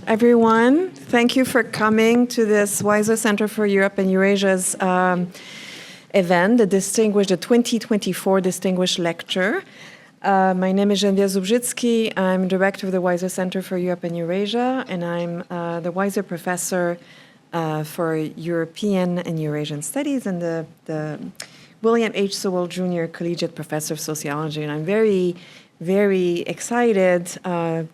Everyone, thank you for coming to this Weiser Center for Europe and Eurasia's event, the 2024 Distinguished Lecture. My name is Geneviève Zubrzitsky. I'm director of the Weiser Center for Europe and Eurasia, and I'm the Weiser Professor for European and Eurasian Studies and the William H. Sewell Jr. Collegiate Professor of Sociology. And I'm very excited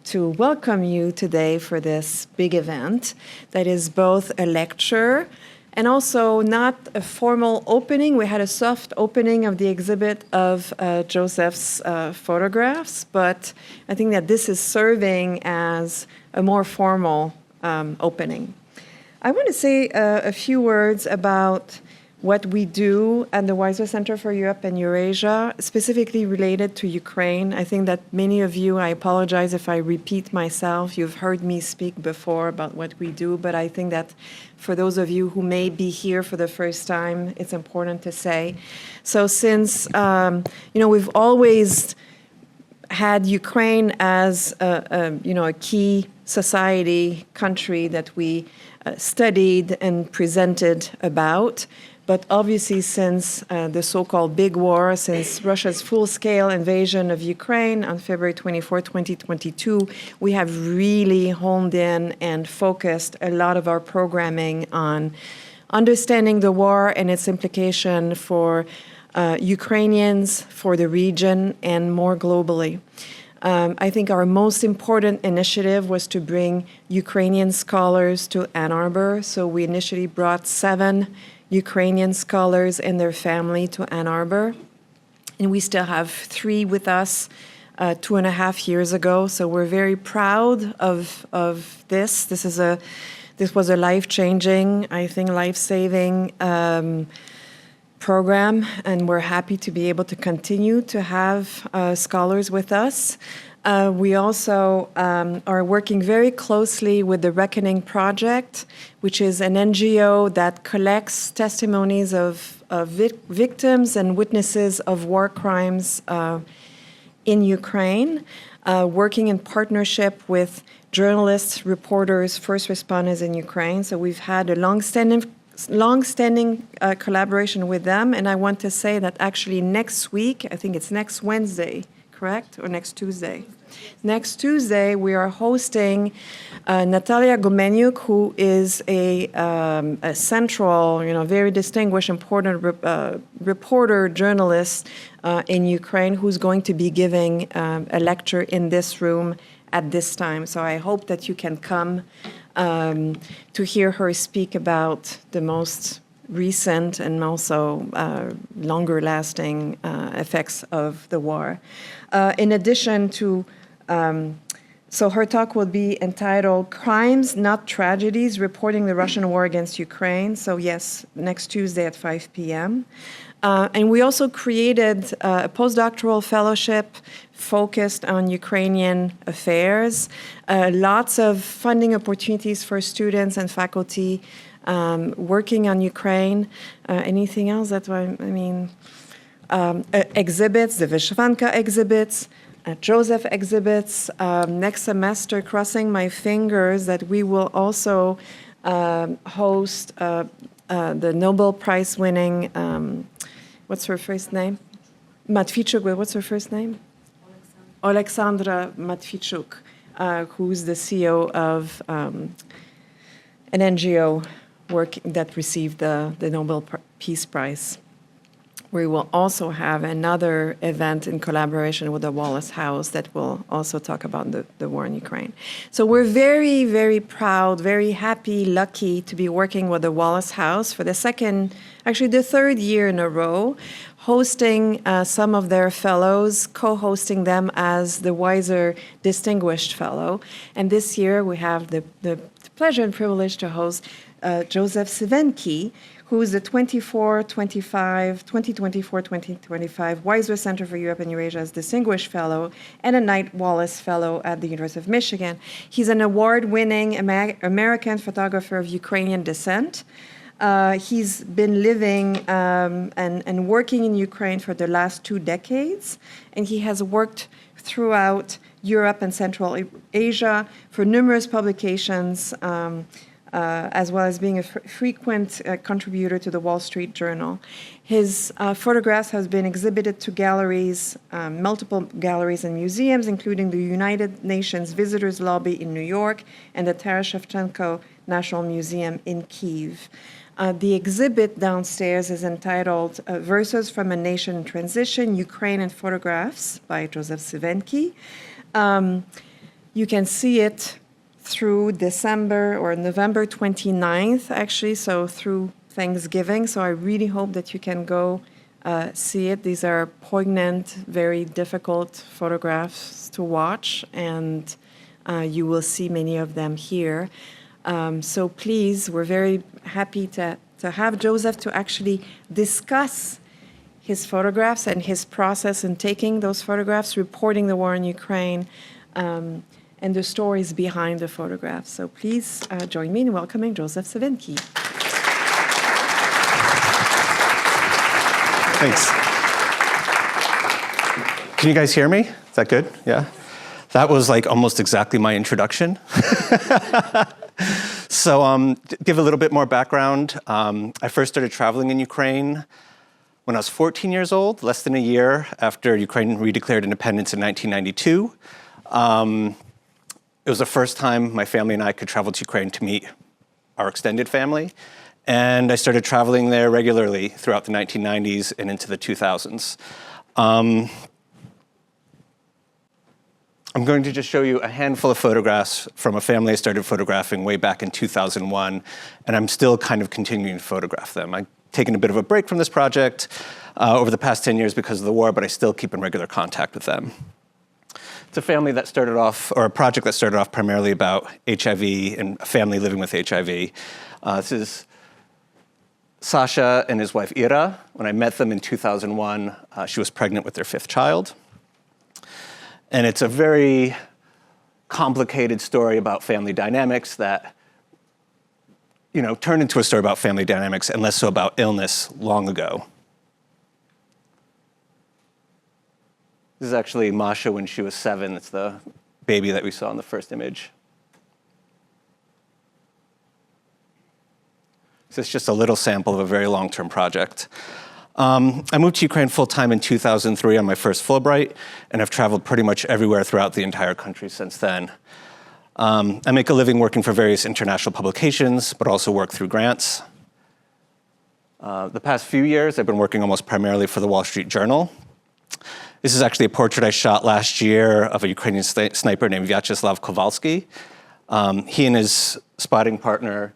to welcome you today for this big event that is both a lecture and also not a formal opening. We had a soft opening of the exhibit of Joseph's photographs, but I think that this is serving as a more formal opening. I want to say a few words about what we do at the Weiser Center for Europe and Eurasia, specifically related to Ukraine. I think that many of you, I apologize if I repeat myself, you've heard me speak before about what we do, but I think that for those of you who may be here for the first time, it's important to say. So since, we've always had Ukraine as a key society, country that we studied and presented about. But obviously, since the so-called big war, since Russia's full-scale invasion of Ukraine on February 24, 2022, we have really honed in and focused a lot of our programming on understanding the war and its implication for Ukrainians, for the region, and more globally. I think our most important initiative was to bring Ukrainian scholars to Ann Arbor. So we initially brought 7 Ukrainian scholars and their family to Ann Arbor. And we still have 3 with us 2.5 years ago. So we're very proud of this. This was a life-changing, I think, life-saving program, and we're happy to be able to continue to have scholars with us. We also are working very closely with the Reckoning Project, which is an NGO that collects testimonies of victims and witnesses of war crimes in Ukraine, working in partnership with journalists, reporters, first responders in Ukraine. So we've had a long-standing collaboration with them, and I want to say that actually next week, I think it's next Wednesday, correct? Or next Tuesday? Next Tuesday, we are hosting Natalia Gomeniuk, who is a central, very distinguished, important reporter, journalist in Ukraine, who's going to be giving a lecture in this room at this time. So I hope that you can come to hear her speak about the most recent and also longer-lasting effects of the war. In addition to, so her talk will be entitled Crimes, Not Tragedies, Reporting the Russian War Against Ukraine. So yes, next Tuesday at 5 p.m. And we also created a postdoctoral fellowship focused on Ukrainian affairs, lots of funding opportunities for students and faculty working on Ukraine. Anything else? Exhibits, the Vyshvanka exhibits, Joseph exhibits. Next semester, crossing my fingers that we will also host the Nobel Prize winning, what's her first name? Matvichuk, what's her first name? Alexandra Matvichuk, who's the CEO of an NGO that received the Nobel Peace Prize. We will also have another event in collaboration with the Wallace House that will also talk about the war in Ukraine. So we're very, very proud, very happy, lucky to be working with the Wallace House for the third year in a row, hosting some of their fellows, co-hosting them as the Weiser Distinguished Fellow. And this year we have the pleasure and privilege to host Joseph Sywenkyj, who is the 2024-2025 Weiser Center for Europe and Eurasia's Distinguished Fellow and a Knight-Wallace Fellow at the University of Michigan. He's an award-winning American photographer of Ukrainian descent. He's been living and working in Ukraine for the last 2 decades, and he has worked throughout Europe and Central Asia for numerous publications, as well as being a frequent contributor to the Wall Street Journal. His photographs have been exhibited to galleries, multiple galleries and museums, including the United Nations Visitors Lobby in New York and the Taras Shevchenko National Museum in Kyiv. The exhibit downstairs is entitled Verses from a Nation in Transition, Ukraine and Photographs by Joseph Sywenkyj. You can see it through December or November 29th, actually, so through Thanksgiving. So I really hope that you can go see it. These are poignant, very difficult photographs to watch, and you will see many of them here. So please, we're very happy to have Joseph to actually discuss his photographs and his process in taking those photographs, reporting the war in Ukraine, and the stories behind the photographs. So please join me in welcoming Joseph Sywenkyj. Thanks. Can you guys hear me? Is that good? Yeah? That was like almost exactly my introduction. So give a little bit more background. I first started traveling in Ukraine when I was 14 years old, less than a year after Ukraine redeclared independence in 1992. It was the first time my family and I could travel to Ukraine to meet our extended family. And I started traveling there regularly throughout the 1990s and into the 2000s. I'm going to just show you a handful of photographs from a family I started photographing way back in 2001, and I'm still kind of continuing to photograph them. I've taken a bit of a break from this project over the past 10 years because of the war, but I still keep in regular contact with them. It's a family that started off, or a project that started off primarily about HIV and a family living with HIV. This is Sasha and his wife Ira. When I met them in 2001, she was pregnant with their 5th child. And it's a very complicated story about family dynamics that, turned into a story about family dynamics and less so about illness long ago. This is actually Masha when she was 7. It's the baby that we saw in the first image. So it's just a little sample of a very long-term project. I moved to Ukraine full-time in 2003 on my first Fulbright, and I've traveled pretty much everywhere throughout the entire country since then. I make a living working for various international publications, but also work through grants. The past few years, I've been working almost primarily for the Wall Street Journal. This is actually a portrait I shot last year of a Ukrainian sniper named Vyacheslav Kowalski. He and his spotting partner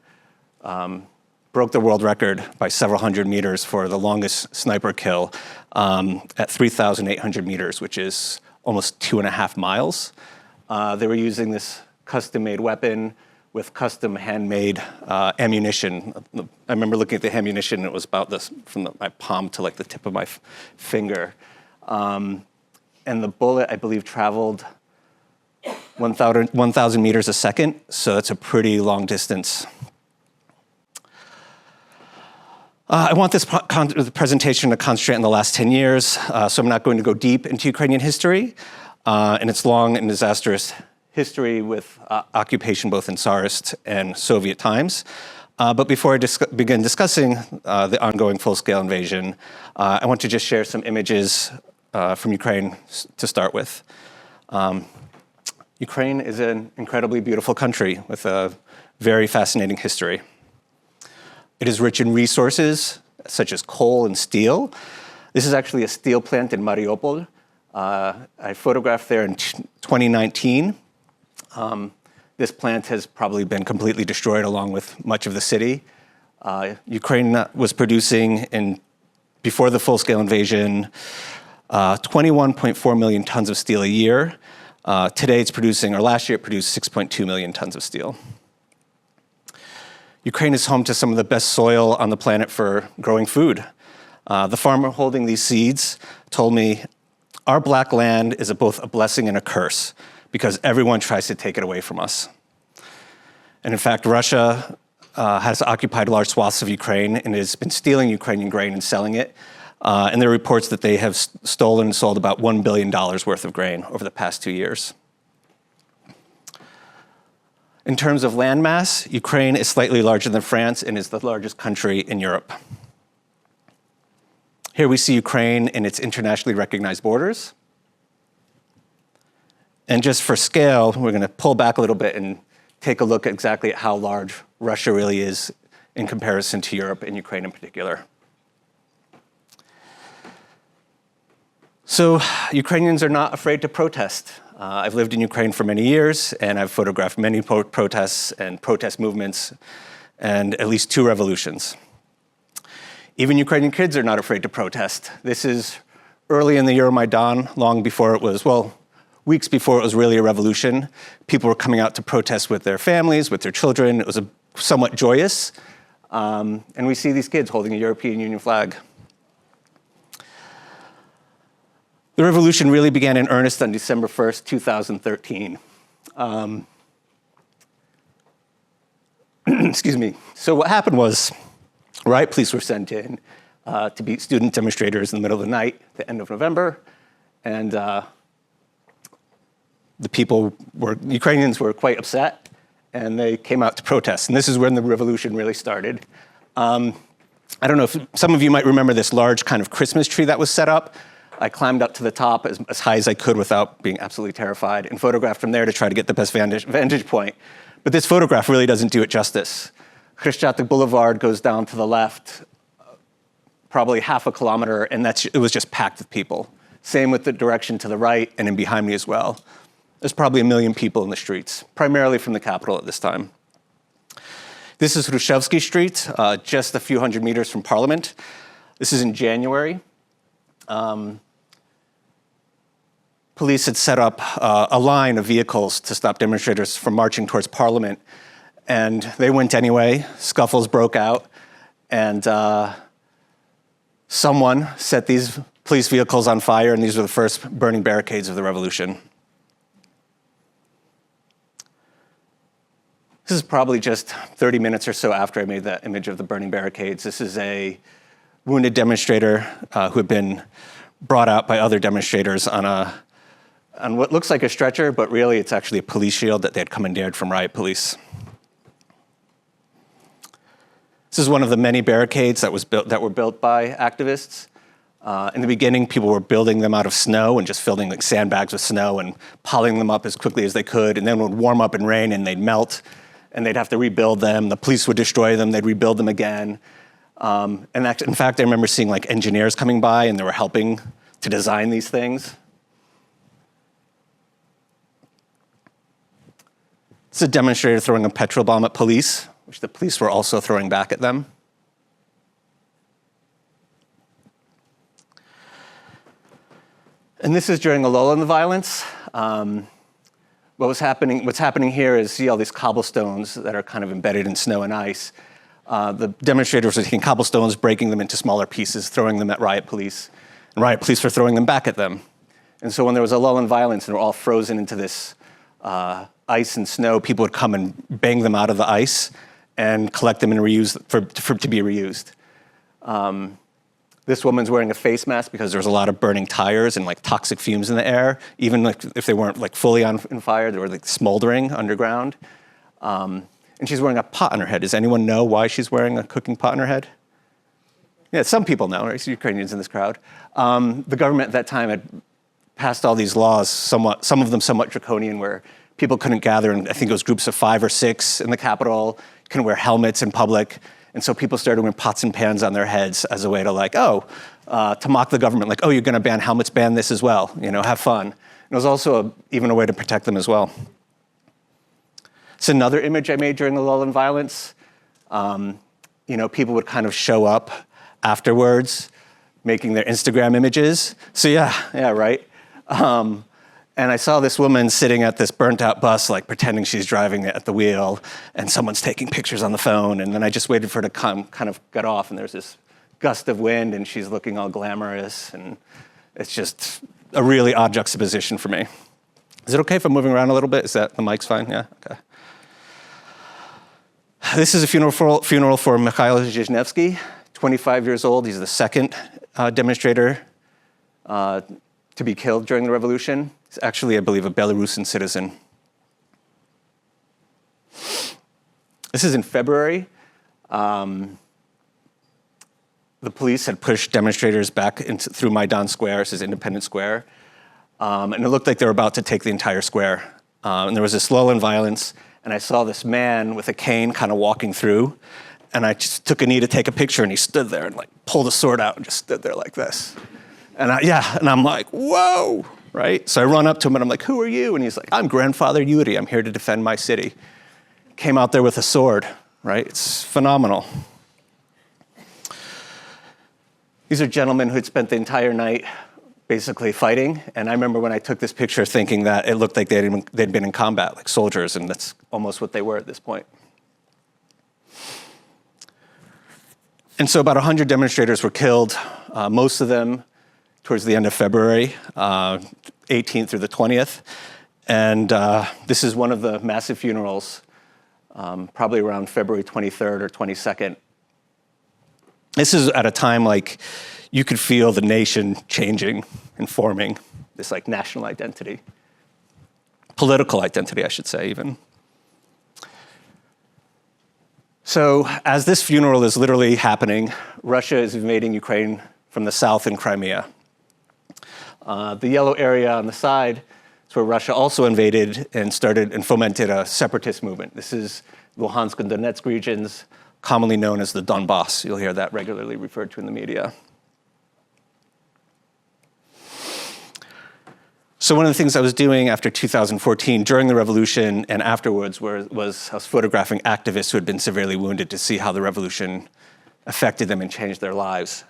broke the world record by several hundred meters for the longest sniper kill at 3,800 meters, which is almost 2.5 miles. They were using this custom-made weapon with custom handmade ammunition. I remember looking at the ammunition, and it was about this, from my palm to like the tip of my finger. And the bullet, I believe, traveled 1,000 meters a second, so that's a pretty long distance. I want this presentation to concentrate on the last 10 years, so I'm not going to go deep into Ukrainian history and its long and disastrous history with occupation both in Tsarist and Soviet times. But before I begin discussing the ongoing full-scale invasion, I want to just share some images from Ukraine to start with. Ukraine is an incredibly beautiful country with a very fascinating history. It is rich in resources such as coal and steel. This is actually a steel plant in Mariupol. I photographed there in 2019. This plant has probably been completely destroyed along with much of the city. Ukraine was producing, before the full-scale invasion, 21.4 million tons of steel a year. Today it's producing, or last year it produced 6.2 million tons of steel. Ukraine is home to some of the best soil on the planet for growing food. The farmer holding these seeds told me, our black land is both a blessing and a curse because everyone tries to take it away from us. And in fact, Russia has occupied large swaths of Ukraine and has been stealing Ukrainian grain and selling it. And there are reports that they have stolen and sold about $1 billion worth of grain over the past 2 years. In terms of landmass, Ukraine is slightly larger than France and is the largest country in Europe. Here we see Ukraine in its internationally recognized borders. And just for scale, we're going to pull back a little bit and take a look at exactly how large Russia really is in comparison to Europe and Ukraine in particular. So Ukrainians are not afraid to protest. I've lived in Ukraine for many years, and I've photographed many protests and protest movements, and at least 2 revolutions. Even Ukrainian kids are not afraid to protest. This is early in the Euromaidan, long before it was, well, weeks before it was really a revolution. People were coming out to protest with their families, with their children. It was somewhat joyous. And we see these kids holding a European Union flag. The revolution really began in earnest on December 1st, 2013. Excuse me. So what happened was, riot police were sent in to beat student demonstrators in the middle of the night, the end of November, and Ukrainians were quite upset, and they came out to protest. And this is when the revolution really started. I don't know if some of you might remember this large kind of Christmas tree that was set up. I climbed up to the top as high as I could without being absolutely terrified and photographed from there to try to get the best vantage point. But this photograph really doesn't do it justice. Khreshchatyk Boulevard goes down to the left, probably half a kilometer, and it was just packed with people. Same with the direction to the right and in behind me as well. There's probably 1 million people in the streets, primarily from the capital at this time. This is Hrushevsky Street, just a few hundred meters from Parliament. This is in January. Police had set up a line of vehicles to stop demonstrators from marching towards Parliament, and they went anyway. Scuffles broke out, and someone set these police vehicles on fire, and these were the first burning barricades of the revolution. This is probably just 30 minutes or so after I made that image of the burning barricades. This is a wounded demonstrator who had been brought out by other demonstrators on what looks like a stretcher, but really it's actually a police shield that they had commandeered from riot police. This is one of the many barricades that were built by activists. In the beginning, people were building them out of snow and just filling like sandbags with snow and piling them up as quickly as they could, and then it would warm up and rain and they'd melt, and they'd have to rebuild them. The police would destroy them, they'd rebuild them again. And in fact, I remember seeing like engineers coming by and they were helping to design these things. It's a demonstrator throwing a petrol bomb at police, which the police were also throwing back at them. And this is during a lull in the violence. What's happening here is, see all these cobblestones that are kind of embedded in snow and ice. The demonstrators were taking cobblestones, breaking them into smaller pieces, throwing them at riot police, and riot police were throwing them back at them. And so when there was a lull in violence and they were all frozen into this ice and snow, people would come and bang them out of the ice and collect them and to be reused. This woman's wearing a face mask because there was a lot of burning tires and like toxic fumes in the air. Even like if they weren't like fully on fire, they were like smoldering underground. And she's wearing a pot on her head. Does anyone know why she's wearing a cooking pot on her head? Yeah, some people know, right? It's Ukrainians in this crowd. The government at that time had passed all these laws, some of them somewhat draconian, where people couldn't gather in, I think it was groups of 5 or 6 in the capital, couldn't wear helmets in public. And so people started wearing pots and pans on their heads as a way to like, to mock the government, like, oh, you're gonna ban helmets, ban this as well, have fun. And it was also even a way to protect them as well. It's another image I made during the lull in violence. People would kind of show up afterwards, making their Instagram images. So yeah, right. And I saw this woman sitting at this burnt out bus, like pretending she's driving it at the wheel, and someone's taking pictures on the phone. And then I just waited for her to kind of get off, and there's this gust of wind, and she's looking all glamorous, and it's just a really odd juxtaposition for me. Is it okay if I'm moving around a little bit? Is that, the mic's fine? Yeah, okay. This is a funeral for Mikhail Zhizhnevsky, 25 years old. He's the second demonstrator to be killed during the revolution. He's actually, I believe, a Belarusian citizen. This is in February. The police had pushed demonstrators back through Maidan Square, this is Independence Square, and it looked like they were about to take the entire square. And there was this lull in violence, and I saw this man with a cane kind of walking through, and I just took a knee to take a picture, and he stood there and like pulled a sword out and just stood there like this. And I'm like, whoa, right? So I run up to him and I'm like, who are you? And he's like, I'm Grandfather Yuri, I'm here to defend my city. Came out there with a sword, right? It's phenomenal. These are gentlemen who had spent the entire night basically fighting. And I remember when I took this picture thinking that it looked like they'd been in combat, like soldiers, and that's almost what they were at this point. And so about 100 demonstrators were killed, most of them towards the end of February, 18th through the 20th. And this is one of the massive funerals, probably around February 23rd or 22nd. This is at a time like you could feel the nation changing and forming this like national identity. Political identity, I should say, even. So as this funeral is literally happening, Russia is invading Ukraine from the south in Crimea. The yellow area on the side is where Russia also invaded and started and fomented a separatist movement. This is Luhansk and Donetsk regions, commonly known as the Donbass. You'll hear that regularly referred to in the media. So one of the things I was doing after 2014, during the revolution and afterwards, was I was photographing activists who had been severely wounded to see how the revolution affected them and changed their lives.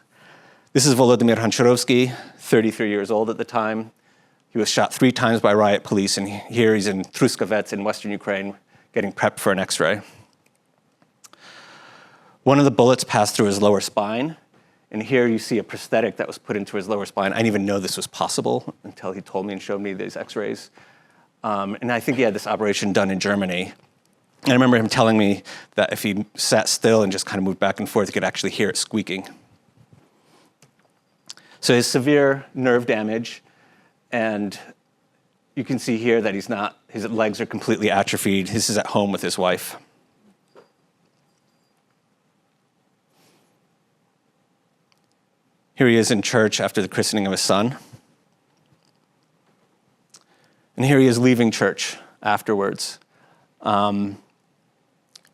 This is Volodymyr Hancharovsky, 33 years old at the time. He was shot 3 times by riot police, and here he's in Truskovets in western Ukraine getting prepped for an X-ray. One of the bullets passed through his lower spine, and here you see a prosthetic that was put into his lower spine. I didn't even know this was possible until he told me and showed me these X-rays. And I think he had this operation done in Germany. And I remember him telling me that if he sat still and just kind of moved back and forth, he could actually hear it squeaking. So he has severe nerve damage, and you can see here that his legs are completely atrophied. This is at home with his wife. Here he is in church after the christening of his son. And here he is leaving church afterwards. During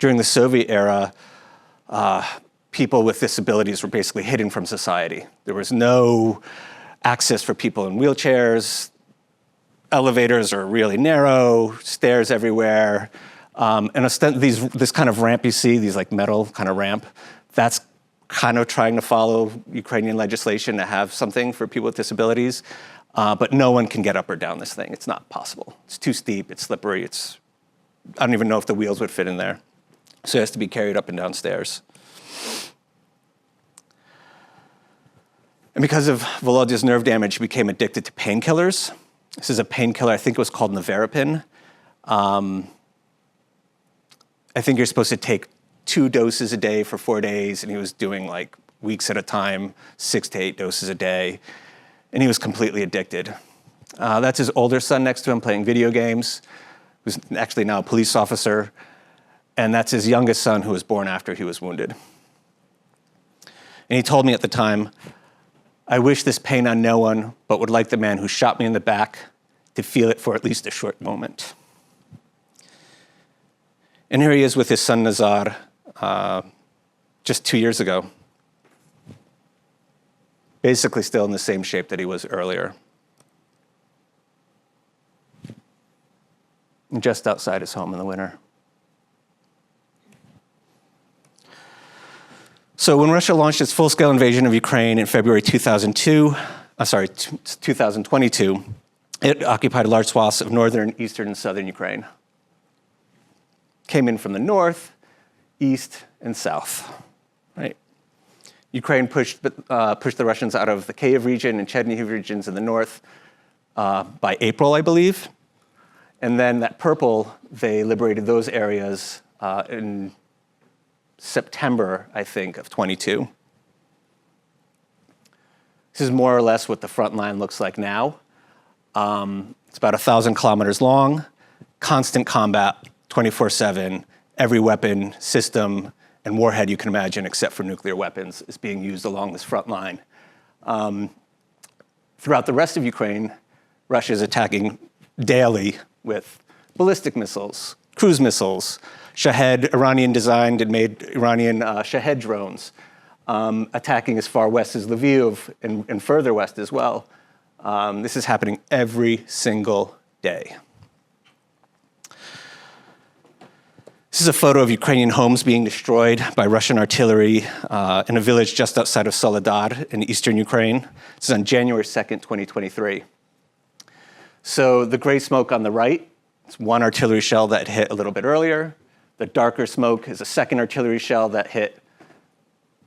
the Soviet era, people with disabilities were basically hidden from society. There was no access for people in wheelchairs. Elevators are really narrow, stairs everywhere. And this kind of ramp you see, these like metal kind of ramp, that's kind of trying to follow Ukrainian legislation to have something for people with disabilities, but no one can get up or down this thing. It's not possible. It's too steep, it's slippery, I don't even know if the wheels would fit in there. So it has to be carried up and down stairs. And because of Volodya's nerve damage, he became addicted to painkillers. This is a painkiller, I think it was called Nevarapin. I think you're supposed to take 2 doses a day for 4 days, and he was doing like weeks at a time, 6 to 8 doses a day, and he was completely addicted. That's his older son next to him playing video games, who's actually now a police officer, and that's his youngest son who was born after he was wounded. And he told me at the time, I wish this pain on no one, but would like the man who shot me in the back to feel it for at least a short moment. And here he is with his son Nazar, just 2 years ago. Basically still in the same shape that he was earlier. And just outside his home in the winter. So when Russia launched its full-scale invasion of Ukraine in February 2022, it occupied large swaths of northern, eastern, and southern Ukraine. Came in from the north, east, and south, right? Ukraine pushed the Russians out of the Kyiv region and Chernihiv regions in the north by April, I believe. And then that purple, they liberated those areas in September, I think, of 22. This is more or less what the front line looks like now. It's about 1,000 kilometers long, constant combat, 24/7, every weapon system and warhead you can imagine, except for nuclear weapons, is being used along this front line. Throughout the rest of Ukraine, Russia is attacking daily with ballistic missiles, cruise missiles, Shahed, Iranian-designed and made Iranian Shahed drones, attacking as far west as Lviv and further west as well. This is happening every single day. This is a photo of Ukrainian homes being destroyed by Russian artillery in a village just outside of Soledar in eastern Ukraine. This is on January 2nd, 2023. So the gray smoke on the right is one artillery shell that hit a little bit earlier. The darker smoke is a second artillery shell that hit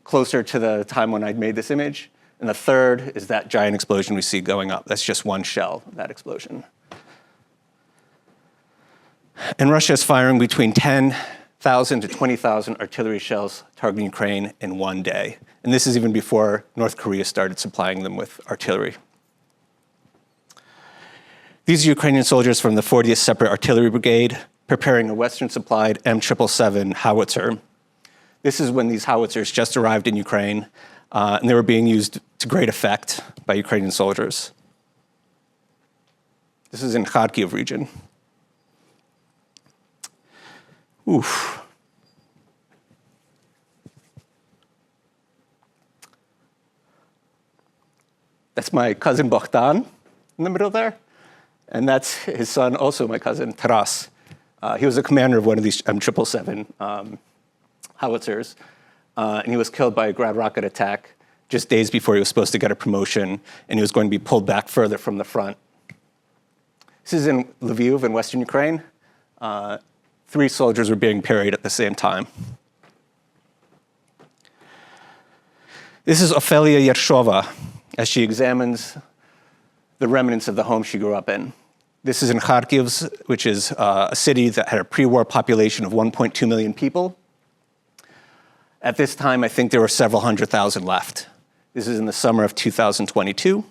closer to the time when I made this image. And the third is that giant explosion we see going up. That's just one shell, that explosion. And Russia is firing between 10,000 to 20,000 artillery shells targeting Ukraine in one day. And this is even before North Korea started supplying them with artillery. These are Ukrainian soldiers from the 40th Separate Artillery Brigade preparing a Western-supplied M777 howitzer. This is when these howitzers just arrived in Ukraine, and they were being used to great effect by Ukrainian soldiers. This is in Kharkiv region. Oof. That's my cousin Bogdan in the middle there. And that's his son, also my cousin, Taras. He was a commander of one of these M777 howitzers. And he was killed by a ground rocket attack just days before he was supposed to get a promotion, and he was going to be pulled back further from the front. This is in Lviv in Western Ukraine. 3 soldiers were being buried at the same time. This is Ofelia Yershova as she examines the remnants of the home she grew up in. This is in Kharkiv, which is a city that had a pre-war population of 1.2 million people. At this time, I think there were several 100,000 left. This is in the summer of 2022.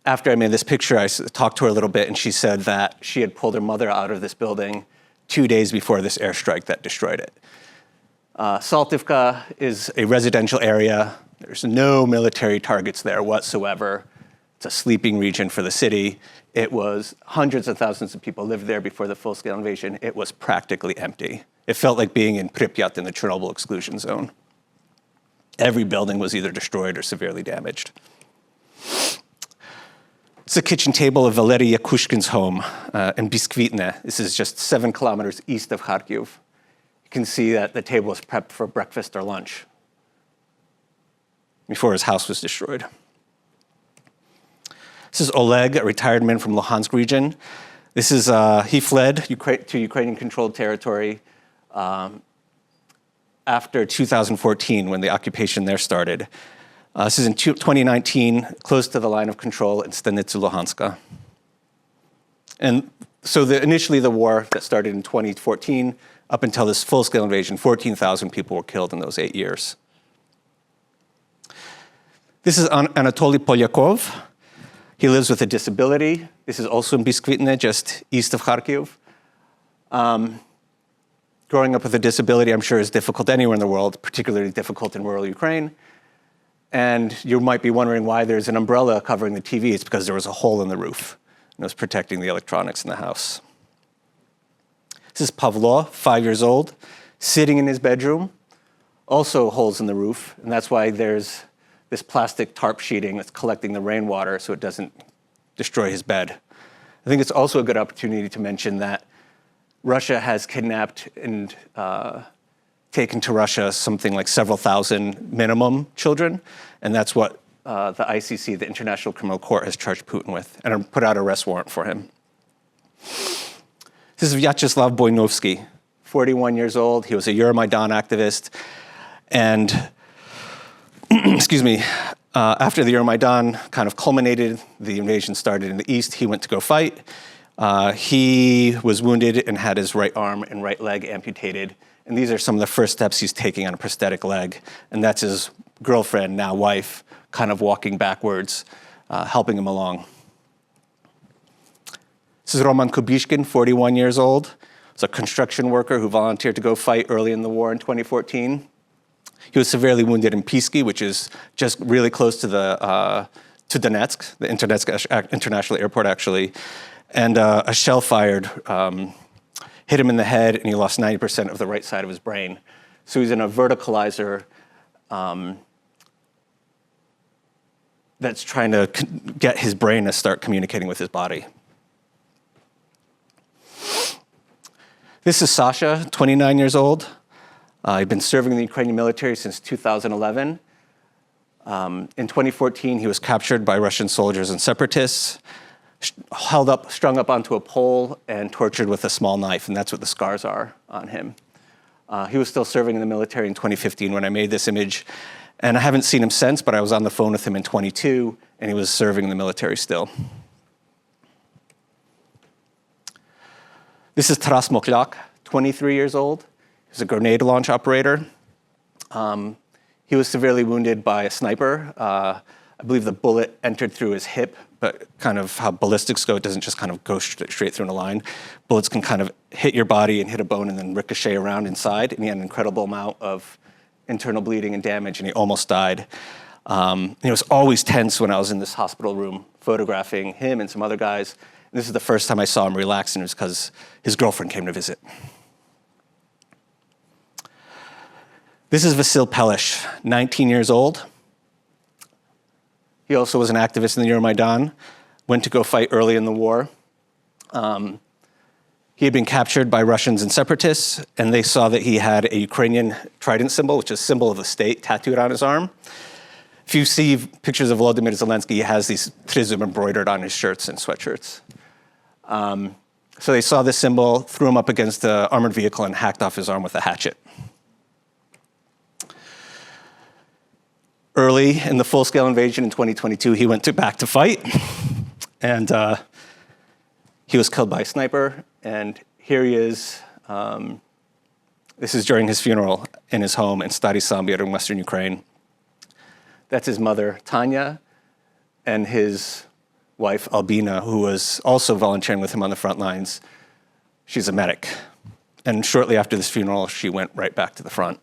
After I made this picture, I talked to her a little bit, and she said that she had pulled her mother out of this building 2 days before this airstrike that destroyed it. Saltivka is a residential area. There's no military targets there whatsoever. It's a sleeping region for the city. It was hundreds of thousands of people lived there before the full-scale invasion. It was practically empty. It felt like being in Pripyat in the Chernobyl exclusion zone. Every building was either destroyed or severely damaged. It's the kitchen table of Valery Yakushkin's home in Biskvitne. This is just 7 kilometers east of Kharkiv. You can see that the table was prepped for breakfast or lunch before his house was destroyed. This is Oleg, a retired man from Luhansk region. This is, he fled to Ukrainian-controlled territory after 2014 when the occupation there started. This is in 2019, close to the line of control in Stanitsa Luhanska. And so initially the war that started in 2014, up until this full-scale invasion, 14,000 people were killed in those 8 years. This is Anatoly Polyakov. He lives with a disability. This is also in Biskvitne, just east of Kharkiv. Growing up with a disability, I'm sure, is difficult anywhere in the world, particularly difficult in rural Ukraine. And you might be wondering why there's an umbrella covering the TV. It's because there was a hole in the roof, and it was protecting the electronics in the house. This is Pavlo, 5 years old, sitting in his bedroom, also holes in the roof, and that's why there's this plastic tarp sheeting that's collecting the rainwater so it doesn't destroy his bed. I think it's also a good opportunity to mention that Russia has kidnapped and taken to Russia something like several thousand minimum children, and that's what the ICC, the International Criminal Court, has charged Putin with and put out an arrest warrant for him. This is Vyacheslav Boynovsky, 41 years old. He was a Euromaidan activist, and excuse me, after the Euromaidan kind of culminated, the invasion started in the east, he went to go fight. He was wounded and had his right arm and right leg amputated. And these are some of the first steps he's taking on a prosthetic leg. And that's his girlfriend, now wife, kind of walking backwards, helping him along. This is Roman Kubishkin, 41 years old, was a construction worker who volunteered to go fight early in the war in 2014. He was severely wounded in Pisky, which is just really close to Donetsk, the international airport, actually. And a shell fired, hit him in the head, and he lost 90% of the right side of his brain. So he's in a verticalizer that's trying to get his brain to start communicating with his body. This is Sasha, 29 years old. He'd been serving in the Ukrainian military since 2011. In 2014, he was captured by Russian soldiers and separatists, strung up onto a pole, and tortured with a small knife, and that's what the scars are on him. He was still serving in the military in 2015 when I made this image, and I haven't seen him since, but I was on the phone with him in 22, and he was serving in the military still. This is Taras Shevchenko, 23 years old. He's a grenade launch operator. He was severely wounded by a sniper. I believe the bullet entered through his hip, but kind of how ballistics go, it doesn't just kind of go straight through in a line. Bullets can kind of hit your body and hit a bone and then ricochet around inside, and he had an incredible amount of internal bleeding and damage, and he almost died. It was always tense when I was in this hospital room photographing him and some other guys. And this is the first time I saw him relax, and it was because his girlfriend came to visit. This is Vasil Pelish, 19 years old. He also was an activist in the Euromaidan, went to go fight early in the war. He had been captured by Russians and separatists, and they saw that he had a Ukrainian trident symbol, which is a symbol of the state, tattooed on his arm. If you see pictures of Volodymyr Zelensky, he has these trizim embroidered on his shirts and sweatshirts. So they saw this symbol, threw him up against the armored vehicle, and hacked off his arm with a hatchet. Early in the full-scale invasion in 2022, he went back to fight, and he was killed by a sniper. And here he is. This is during his funeral in his home in Stary Sambyr in western Ukraine. That's his mother, Tanya, and his wife, Albina, who was also volunteering with him on the front lines. She's a medic. And shortly after this funeral, she went right back to the front.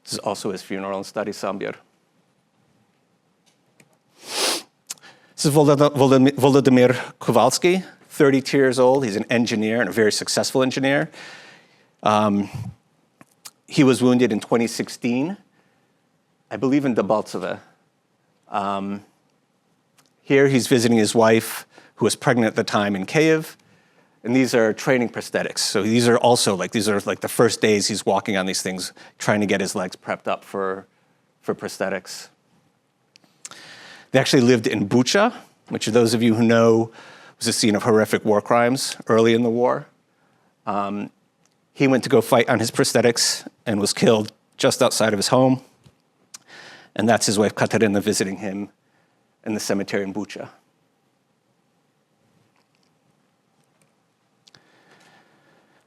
This is also his funeral in Stary Sambyr. This is Volodymyr Kowalski, 32 years old. He's an engineer and a very successful engineer. He was wounded in 2016, I believe in Debaltseve. Here he's visiting his wife, who was pregnant at the time, in Kyiv. And these are training prosthetics. So these are the first days he's walking on these things, trying to get his legs prepped up for prosthetics. They actually lived in Bucha, which those of you who know was a scene of horrific war crimes early in the war. He went to go fight on his prosthetics and was killed just outside of his home. And that's his wife Katerina visiting him in the cemetery in Bucha.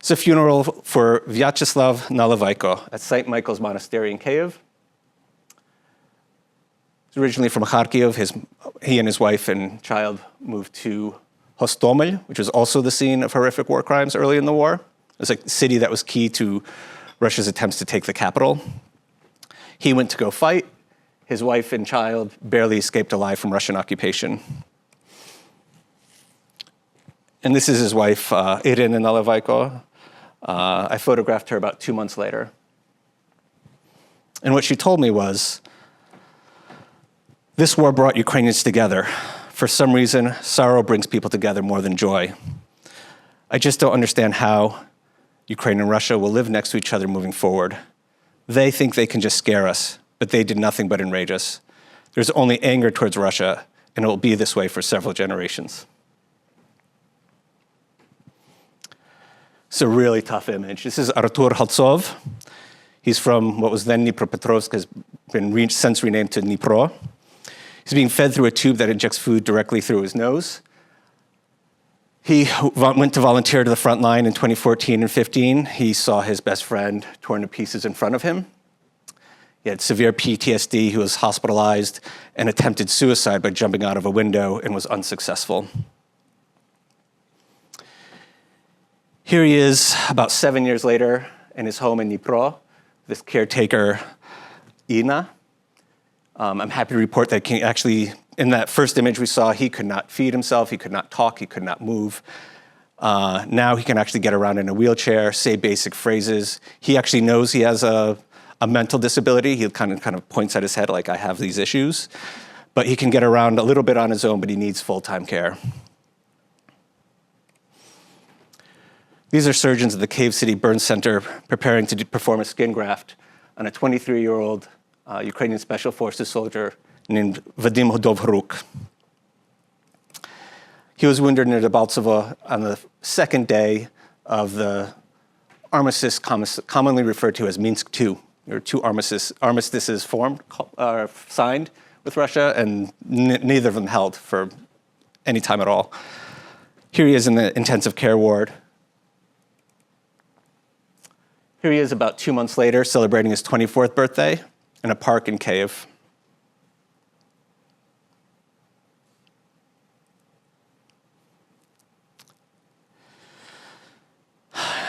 It's a funeral for Vyacheslav Naливайко at St. Michael's Monastery in Kyiv. He's originally from Kharkiv. He and his wife and child moved to Hostomel, which was also the scene of horrific war crimes early in the war. It was a city that was key to Russia's attempts to take the capital. He went to go fight. His wife and child barely escaped alive from Russian occupation. And this is his wife, Irina Naливайко. I photographed her about 2 months later. And what she told me was, this war brought Ukrainians together. For some reason, sorrow brings people together more than joy. I just don't understand how Ukraine and Russia will live next to each other moving forward. They think they can just scare us, but they did nothing but enrage us. There's only anger towards Russia, and it will be this way for several generations. It's a really tough image. This is Artur Haltsov. He's from what was then Dnipropetrovsk, has been since renamed to Dnipro. He's being fed through a tube that injects food directly through his nose. He went to volunteer to the front line in 2014 and 15. He saw his best friend torn to pieces in front of him. He had severe PTSD. He was hospitalized and attempted suicide by jumping out of a window and was unsuccessful. Here he is about 7 years later in his home in Dnipro, this caretaker, Ina. I'm happy to report that actually, in that first image we saw, he could not feed himself, he could not talk, he could not move. Now he can actually get around in a wheelchair, say basic phrases. He actually knows he has a mental disability. He kind of points at his head like, I have these issues. But he can get around a little bit on his own, but he needs full-time care. These are surgeons at the Kyiv City Burn Center preparing to perform a skin graft on a 23-year-old Ukrainian Special Forces soldier named Vadim Hodovhruk. He was wounded near Debaltsevo on the second day of the armistice commonly referred to as Minsk II. There were two armistices signed with Russia, and neither of them held for any time at all. Here he is in the intensive care ward. Here he is about 2 months later, celebrating his 24th birthday in a park in Kyiv.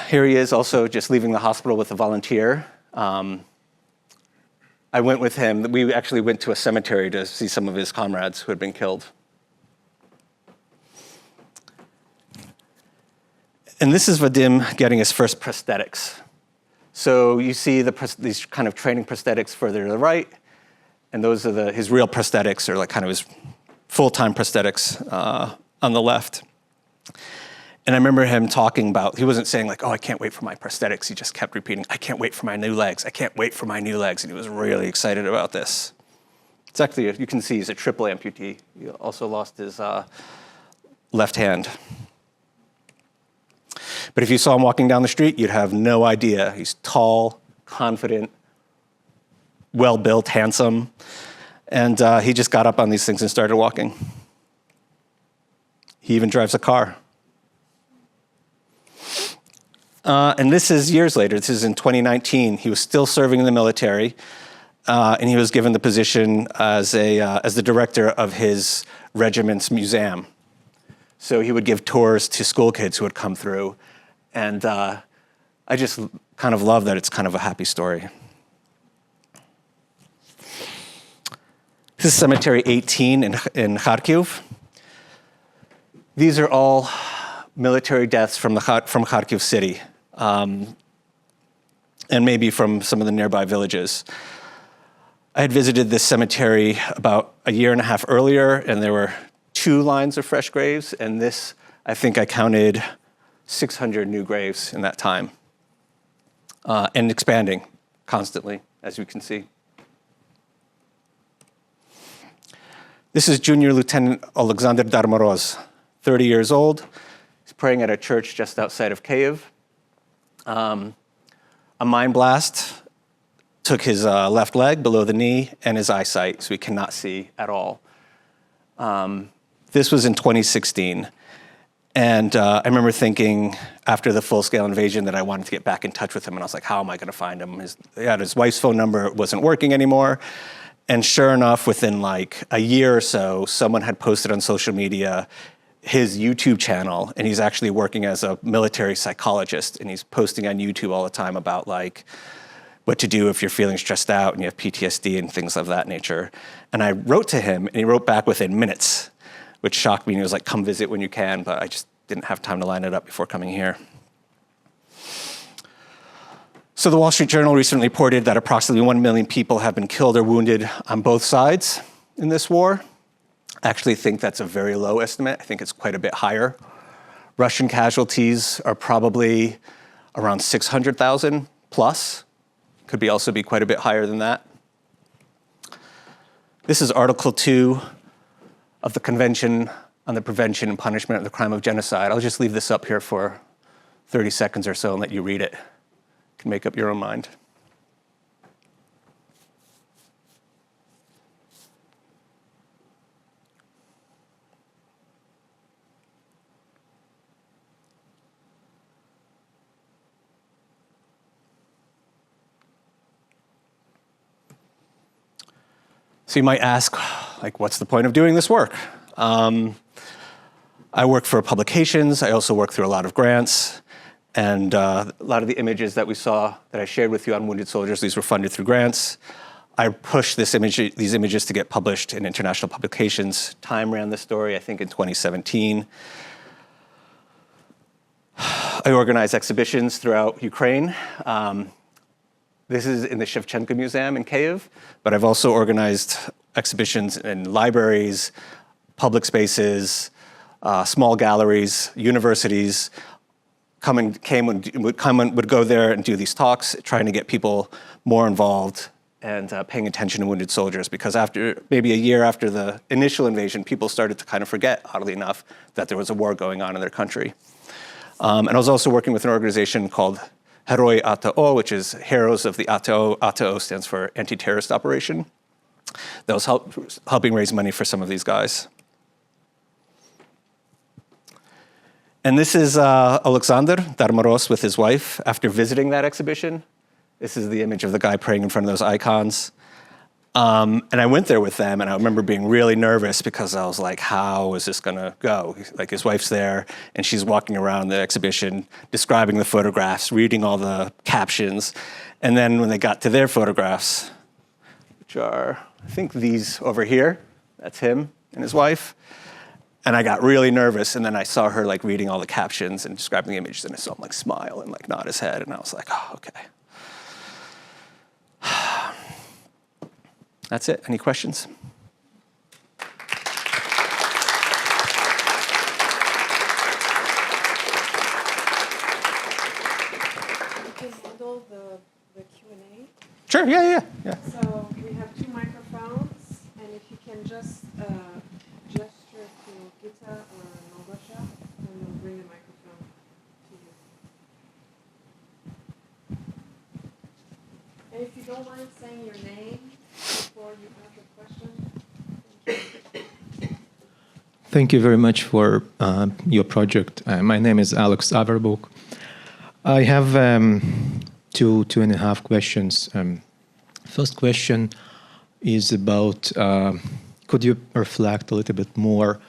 Here he is also just leaving the hospital with a volunteer. I went with him. We actually went to a cemetery to see some of his comrades who had been killed. And this is Vadim getting his first prosthetics. So you see these kind of training prosthetics further to the right, and those are his real prosthetics, or like kind of his full-time prosthetics on the left. And I remember him talking about, he wasn't saying like, oh, I can't wait for my prosthetics. He just kept repeating, I can't wait for my new legs. I can't wait for my new legs. And he was really excited about this. It's actually, you can see he's a triple amputee. He also lost his left hand. But if you saw him walking down the street, you'd have no idea. He's tall, confident, well-built, handsome. And he just got up on these things and started walking. He even drives a car. And this is years later. This is in 2019. He was still serving in the military, and he was given the position as the director of his regiment's museum. So he would give tours to school kids who would come through. And I just kind of love that it's kind of a happy story. This is Cemetery 18 in Kharkiv. These are all military deaths from Kharkiv city, and maybe from some of the nearby villages. I had visited this cemetery about a year and a half earlier, and there were 2 lines of fresh graves, and this, I think I counted 600 new graves in that time, and expanding constantly, as you can see. This is Junior Lieutenant Alexander Darmoroz, 30 years old. He's praying at a church just outside of Kyiv. A mine blast took his left leg below the knee and his eyesight, so he cannot see at all. This was in 2016. And I remember thinking after the full-scale invasion that I wanted to get back in touch with him, and I was like, how am I going to find him? He had his wife's phone number, wasn't working anymore. And sure enough, within like a year or so, someone had posted on social media his YouTube channel, and he's actually working as a military psychologist, and he's posting on YouTube all the time about like what to do if you're feeling stressed out and you have PTSD and things of that nature. And I wrote to him, and he wrote back within minutes, which shocked me. And he was like, come visit when you can, but I just didn't have time to line it up before coming here. So the Wall Street Journal recently reported that approximately 1 million people have been killed or wounded on both sides in this war. I actually think that's a very low estimate. I think it's quite a bit higher. Russian casualties are probably around 600,000 plus. Could also be quite a bit higher than that. This is Article 2 of the Convention on the Prevention and Punishment of the Crime of Genocide. I'll just leave this up here for 30 seconds or so and let you read it. You can make up your own mind. So you might ask, like, what's the point of doing this work? I work for publications. I also work through a lot of grants. And a lot of the images that we saw that I shared with you on wounded soldiers, these were funded through grants. I pushed these images to get published in international publications. Time ran the story, I think, in 2017. I organized exhibitions throughout Ukraine. This is in the Shevchenko Museum in Kyiv, but I've also organized exhibitions in libraries, public spaces, small galleries, universities. Would go there and do these talks, trying to get people more involved and paying attention to wounded soldiers, because after maybe a year after the initial invasion, people started to kind of forget, oddly enough, that there was a war going on in their country. And I was also working with an organization called Heroi ATO, which is Heroes of the ATO. ATO stands for Anti-Terrorist Operation. That was helping raise money for some of these guys. And this is Alexander Darmaros with his wife after visiting that exhibition. This is the image of the guy praying in front of those icons. And I went there with them, and I remember being really nervous because I was like, how is this gonna go? Like, his wife's there, and she's walking around the exhibition, describing the photographs, reading all the captions. And then when they got to their photographs, which are, I think these over here, that's him and his wife. And I got really nervous, and then I saw her like reading all the captions and describing the images, and I saw him like smile and like nod his head, and I was like, oh, okay. That's it. Any questions? Just handle the Q&A. Sure, yeah. So we have two microphones, and if you can just gesture to Gita or Małgosia, and we'll bring the microphone to you. And if you don't mind saying your name before you ask a question. Thank you very much for your project. My name is Alex Averbuk. I have two and a half questions. First question is about, could you reflect a little bit more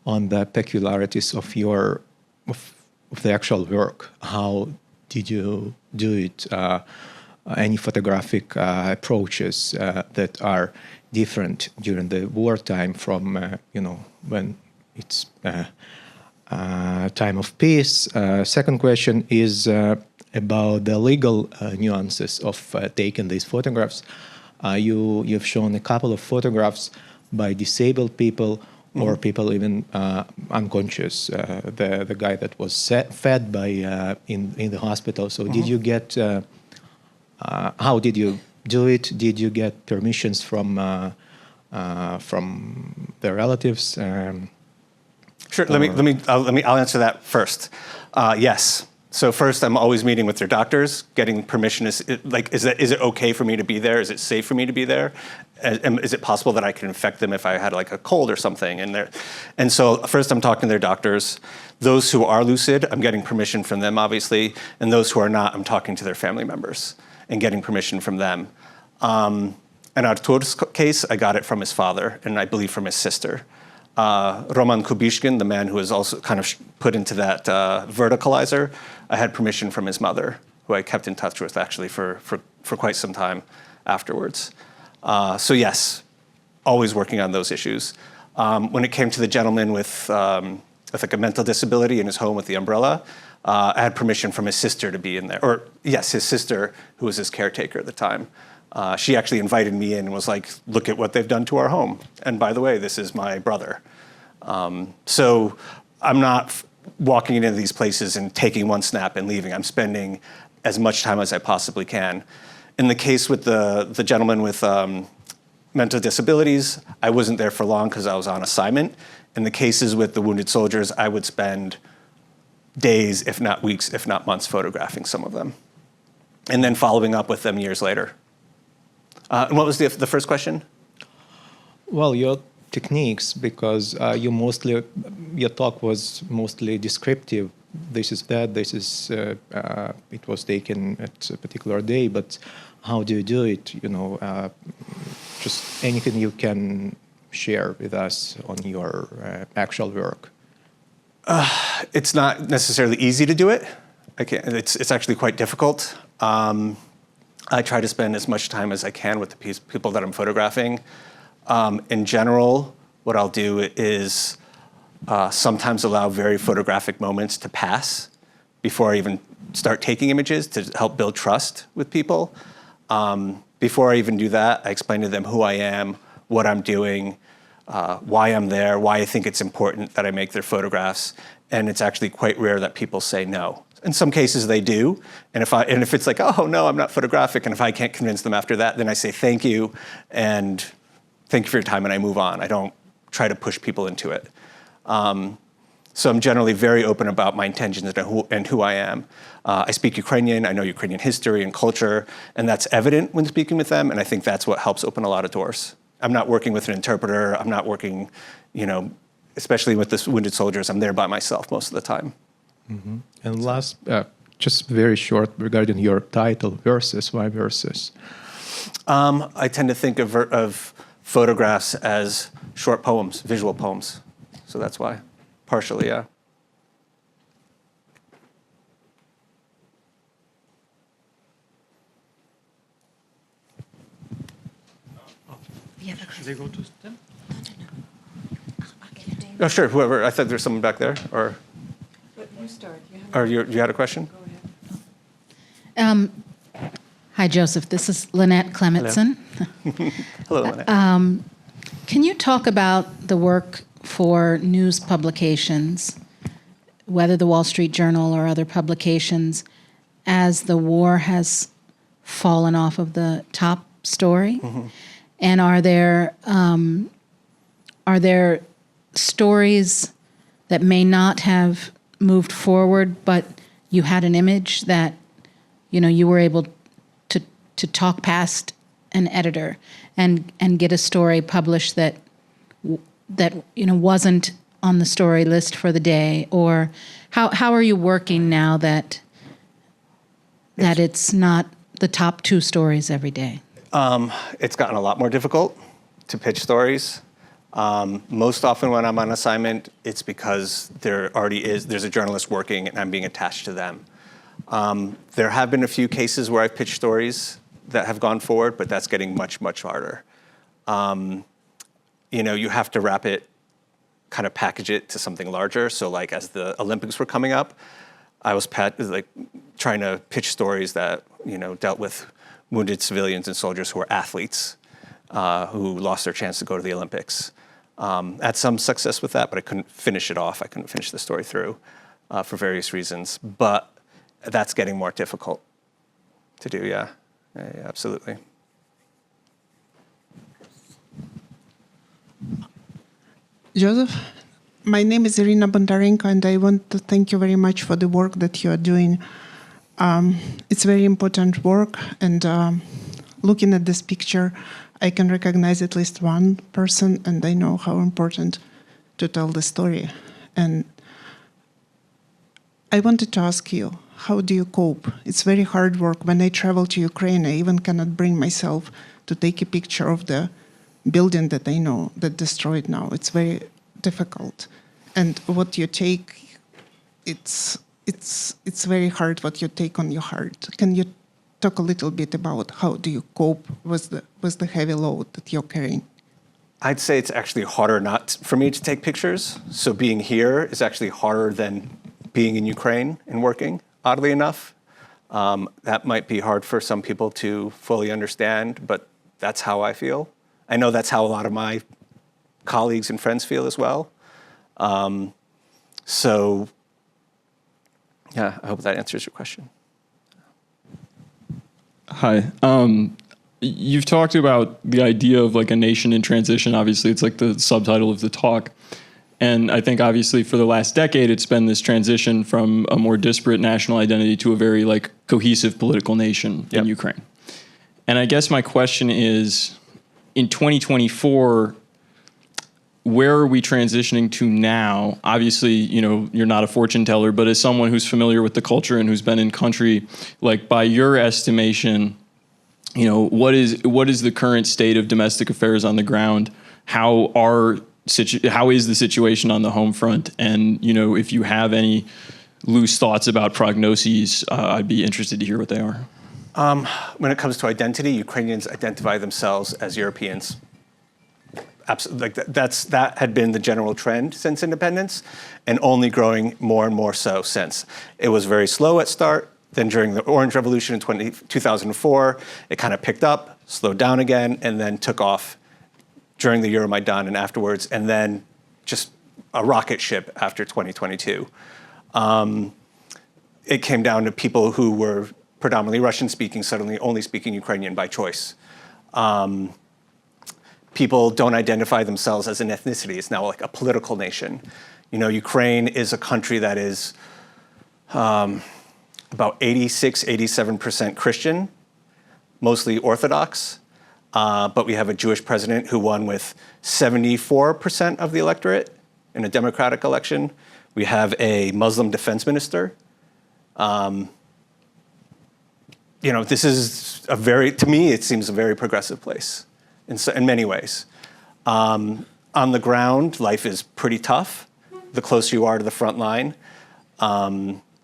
on the peculiarities of the actual work? How did you do it? Any photographic approaches that are different during the wartime from, when it's time of peace. Second question is about the legal nuances of taking these photographs. You've shown a couple of photographs by disabled people or people even unconscious. The guy that was fed by in the hospital. So did you get? How did you do it? Did you get permissions from their relatives? Sure. I'll answer that first. Yes. So first, I'm always meeting with their doctors, getting permission. Is it okay for me to be there? Is it safe for me to be there? And is it possible that I can infect them if I had like a cold or something? And so first, I'm talking to their doctors. Those who are lucid, I'm getting permission from them, obviously. And those who are not, I'm talking to their family members and getting permission from them. In Artur's case, I got it from his father, and I believe from his sister. Roman Kubishkin, the man who was also kind of put into that verticalizer, I had permission from his mother, who I kept in touch with actually for quite some time afterwards. So yes, always working on those issues. When it came to the gentleman with like a mental disability in his home with the umbrella, I had permission from his sister to be in there. Or yes, his sister, who was his caretaker at the time. She actually invited me in and was like, look at what they've done to our home. And by the way, this is my brother. So I'm not walking into these places and taking one snap and leaving. I'm spending as much time as I possibly can. In the case with the gentleman with mental disabilities, I wasn't there for long because I was on assignment. In the cases with the wounded soldiers, I would spend days, if not weeks, if not months, photographing some of them. And then following up with them years later. And what was the first question? Well, your techniques, because your talk was mostly descriptive. This is that, this is, it was taken at a particular day, but how do you do it? Just anything you can share with us on your actual work. It's not necessarily easy to do it. I can't. It's actually quite difficult. I try to spend as much time as I can with the people that I'm photographing. In general, what I'll do is sometimes allow very photographic moments to pass before I even start taking images to help build trust with people. Before I even do that, I explain to them who I am, what I'm doing, why I'm there, why I think it's important that I make their photographs. And it's actually quite rare that people say no. In some cases they do, and if it's like, oh no, I'm not photographic, and if I can't convince them after that, then I say thank you, and thank you for your time, and I move on. I don't try to push people into it. So I'm generally very open about my intentions and who I am. I speak Ukrainian, I know Ukrainian history and culture, and that's evident when speaking with them, and I think that's what helps open a lot of doors. I'm not working with an interpreter, I'm not working, especially with the wounded soldiers, I'm there by myself most of the time. Mm-hmm. And last, just very short regarding your title, Verses. Why Verses? I tend to think of photographs as short poems, visual poems. So that's why, partially, yeah. Should they go to them? Oh, sure, whoever. I thought there's someone back there, or... But you start. You had a question? Go ahead. Hi, Joseph. This is Lynette Clementson. Hello, Lynette. Can you talk about the work for news publications, whether the Wall Street Journal or other publications, as the war has fallen off of the top story? Mm-hmm. And are there stories that may not have moved forward, but you had an image that, you were able to talk past an editor and get a story published that wasn't on the story list for the day? Or how are you working now that it's not the top 2 stories every day? It's gotten a lot more difficult to pitch stories. Most often when I'm on assignment, it's because there's a journalist working and I'm being attached to them. There have been a few cases where I've pitched stories that have gone forward, but that's getting much, much harder. You have to kind of package it to something larger. So like as the Olympics were coming up, I was trying to pitch stories that, dealt with wounded civilians and soldiers who were athletes who lost their chance to go to the Olympics. I had some success with that, but I couldn't finish it off. I couldn't finish the story through for various reasons. But that's getting more difficult to do, yeah. Yeah, absolutely. Joseph, my name is Irina Bondarenko, and I want to thank you very much for the work that you are doing. It's very important work, and looking at this picture, I can recognize at least one person, and I know how important to tell the story. And I wanted to ask you, how do you cope? It's very hard work. When I travel to Ukraine, I even cannot bring myself to take a picture of the building that I know that destroyed now. It's very difficult. And what you take, it's very hard what you take on your heart. Can you talk a little bit about how do you cope with the heavy load that you're carrying? I'd say it's actually harder not for me to take pictures. So being here is actually harder than being in Ukraine and working, oddly enough. That might be hard for some people to fully understand, but that's how I feel. I know that's how a lot of my colleagues and friends feel as well. So, yeah, I hope that answers your question. Hi. You've talked about the idea of like a nation in transition. Obviously, it's like the subtitle of the talk. And I think obviously for the last decade, it's been this transition from a more disparate national identity to a very like cohesive political nation in Ukraine. And I guess my question is, in 2024, where are we transitioning to now? Obviously, you're not a fortune teller, but as someone who's familiar with the culture and who's been in country, like by your estimation, what is the current state of domestic affairs on the ground? How is the situation on the home front? And, if you have any loose thoughts about prognoses, I'd be interested to hear what they are. When it comes to identity, Ukrainians identify themselves as Europeans. Absolutely, that had been the general trend since independence, and only growing more and more so since. It was very slow at start. Then during the Orange Revolution in 2004, it kind of picked up, slowed down again, and then took off during the Euromaidan and afterwards, and then just a rocket ship after 2022. It came down to people who were predominantly Russian-speaking, suddenly only speaking Ukrainian by choice. People don't identify themselves as an ethnicity. It's now like a political nation. You know, Ukraine is a country that is about 86-87% Christian, mostly Orthodox, but we have a Jewish president who won with 74% of the electorate in a democratic election. We have a Muslim defense minister. You know, this is to me, it seems a very progressive place in many ways. On the ground, life is pretty tough, the closer you are to the front line.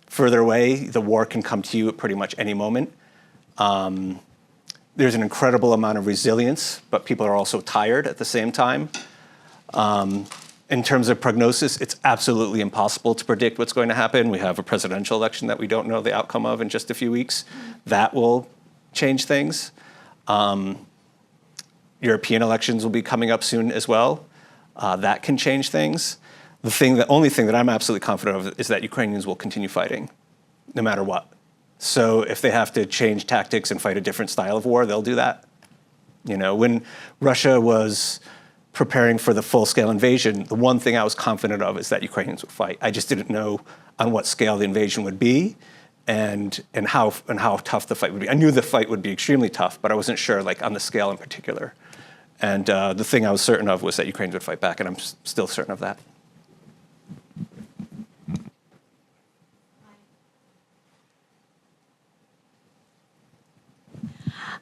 Further away, the war can come to you at pretty much any moment. There's an incredible amount of resilience, but people are also tired at the same time. In terms of prognosis, it's absolutely impossible to predict what's going to happen. We have a presidential election that we don't know the outcome of in just a few weeks. That will change things. European elections will be coming up soon as well. That can change things. The only thing that I'm absolutely confident of is that Ukrainians will continue fighting, no matter what. So if they have to change tactics and fight a different style of war, they'll do that. You know, when Russia was preparing for the full-scale invasion, the one thing I was confident of is that Ukrainians would fight. I just didn't know on what scale the invasion would be and how tough the fight would be. I knew the fight would be extremely tough, but I wasn't sure like on the scale in particular. And the thing I was certain of was that Ukrainians would fight back, and I'm still certain of that.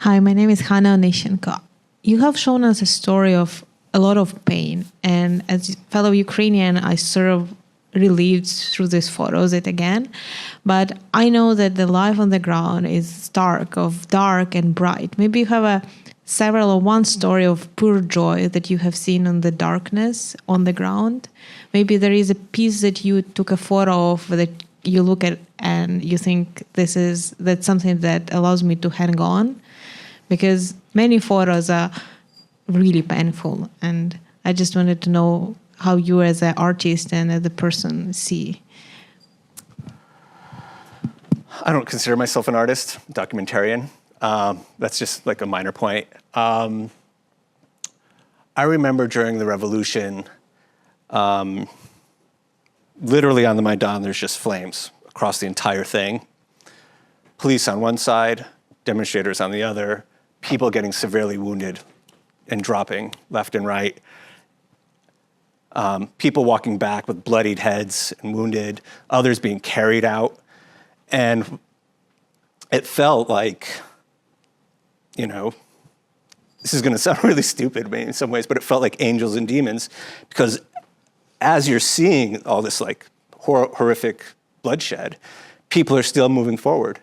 Hi, my name is Hanna Onishenko. You have shown us a story of a lot of pain, and as a fellow Ukrainian, I sort of relived through these photos it again. But I know that the life on the ground is dark and bright. Maybe you have one story of pure joy that you have seen on the darkness on the ground. Maybe there is a piece that you took a photo of that you look at and you think that's something that allows me to hang on. Because many photos are really painful, and I just wanted to know how you as an artist and as a person see. I don't consider myself an artist, documentarian. That's just like a minor point. I remember during the revolution, literally on the Maidan, there's just flames across the entire thing. Police on one side, demonstrators on the other, people getting severely wounded and dropping left and right. People walking back with bloodied heads and wounded, others being carried out. And it felt like, you know, this is going to sound really stupid in some ways, but it felt like angels and demons, because as you're seeing all this like horrific bloodshed, people are still moving forward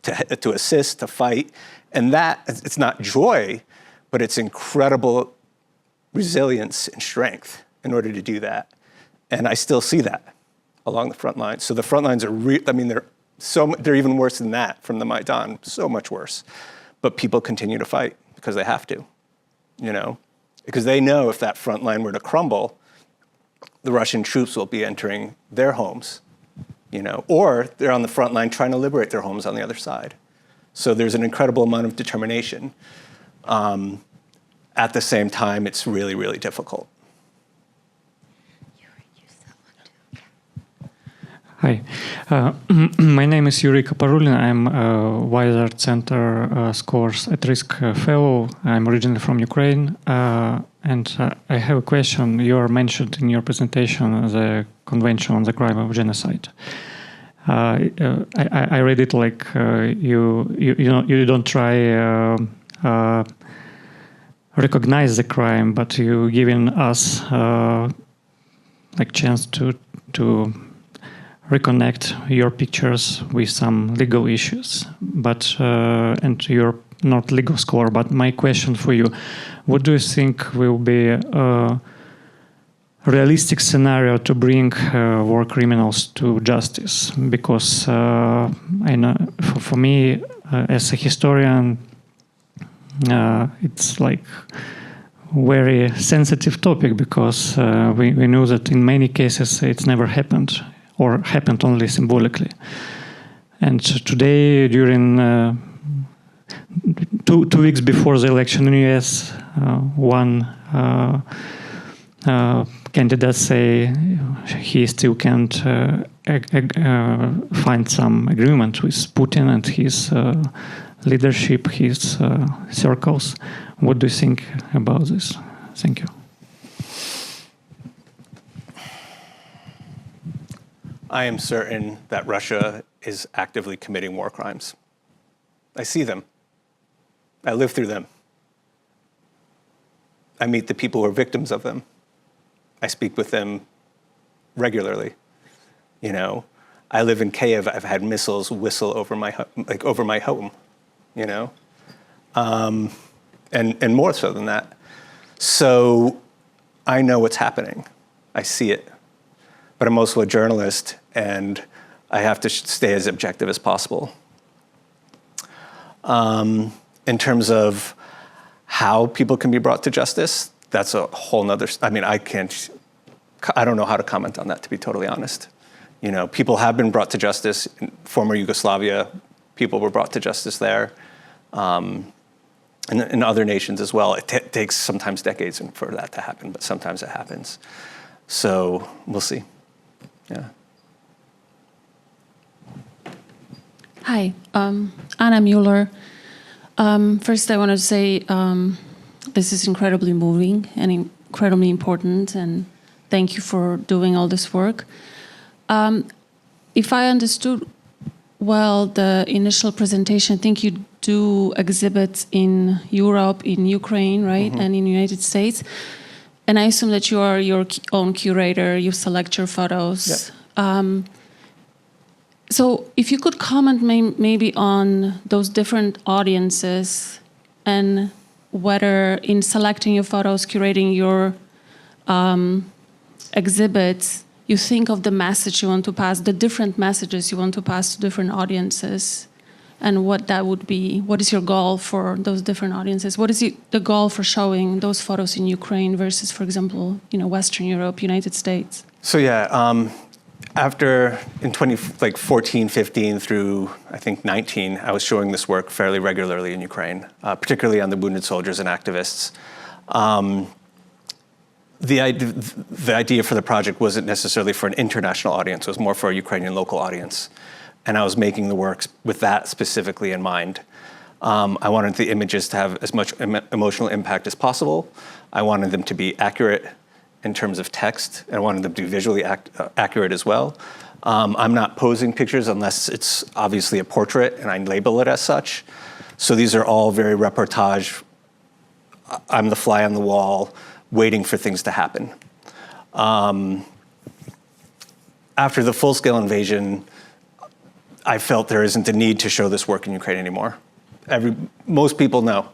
to assist, to fight. And that, it's not joy, but it's incredible resilience and strength in order to do that. And I still see that along the front lines. So the front lines are, they're even worse than that from the Maidan, so much worse. But people continue to fight because they have to, you know, because they know if that front line were to crumble, the Russian troops will be entering their homes, you know, or they're on the front line trying to liberate their homes on the other side. So there's an incredible amount of determination. At the same time, it's really, really difficult. Hi, my name is Yuri Kaparulin. I'm a Weiser Center Scores at Risk Fellow. I'm originally from Ukraine. And I have a question. You mentioned in your presentation the Convention on the Crime of Genocide. I read it like you don't try recognize the crime, but you giving us like chance to reconnect your pictures with some legal issues. But and you're not legal scholar, but my question for you, what do you think will be a realistic scenario to bring war criminals to justice? Because I know for me, as a historian, it's like very sensitive topic, because we know that in many cases it's never happened, or happened only symbolically. And today, during 2 weeks before the election in the US, one candidate say he still can't find some agreement with Putin and his leadership, his circles. What do you think about this? Thank you. I am certain that Russia is actively committing war crimes. I see them. I live through them. I meet the people who are victims of them. I speak with them regularly. You know, I live in Kyiv. I've had missiles whistle over my home. You know, and more so than that. So I know what's happening. I see it. But I'm also a journalist, and I have to stay as objective as possible. In terms of how people can be brought to justice, that's a whole nother, I mean, I don't know how to comment on that, to be totally honest. You know, people have been brought to justice in former Yugoslavia. People were brought to justice there. And in other nations as well. It takes sometimes decades for that to happen, but sometimes it happens. So we'll see. Yeah. Hi, Anna Mueller. First, I want to say this is incredibly moving and incredibly important, and thank you for doing all this work. If I understood well the initial presentation, I think you do exhibits in Europe, in Ukraine, right, and in the United States. And I assume that you are your own curator, you select your photos. Yeah. So if you could comment maybe on those different audiences, and whether in selecting your photos, curating your exhibits, you think of the message you want to pass, the different messages you want to pass to different audiences, and what that would be. What is your goal for those different audiences? What is the goal for showing those photos in Ukraine versus, for example, Western Europe, United States? So yeah, after in 2014, 15 through I think 19, I was showing this work fairly regularly in Ukraine, particularly on the wounded soldiers and activists. The idea for the project wasn't necessarily for an international audience, it was more for a Ukrainian local audience. And I was making the works with that specifically in mind. I wanted the images to have as much emotional impact as possible. I wanted them to be accurate in terms of text, and I wanted them to be visually accurate as well. I'm not posing pictures unless it's obviously a portrait and I label it as such. So these are all very reportage. I'm the fly on the wall, waiting for things to happen. After the full-scale invasion, I felt there isn't a need to show this work in Ukraine anymore. Most people know.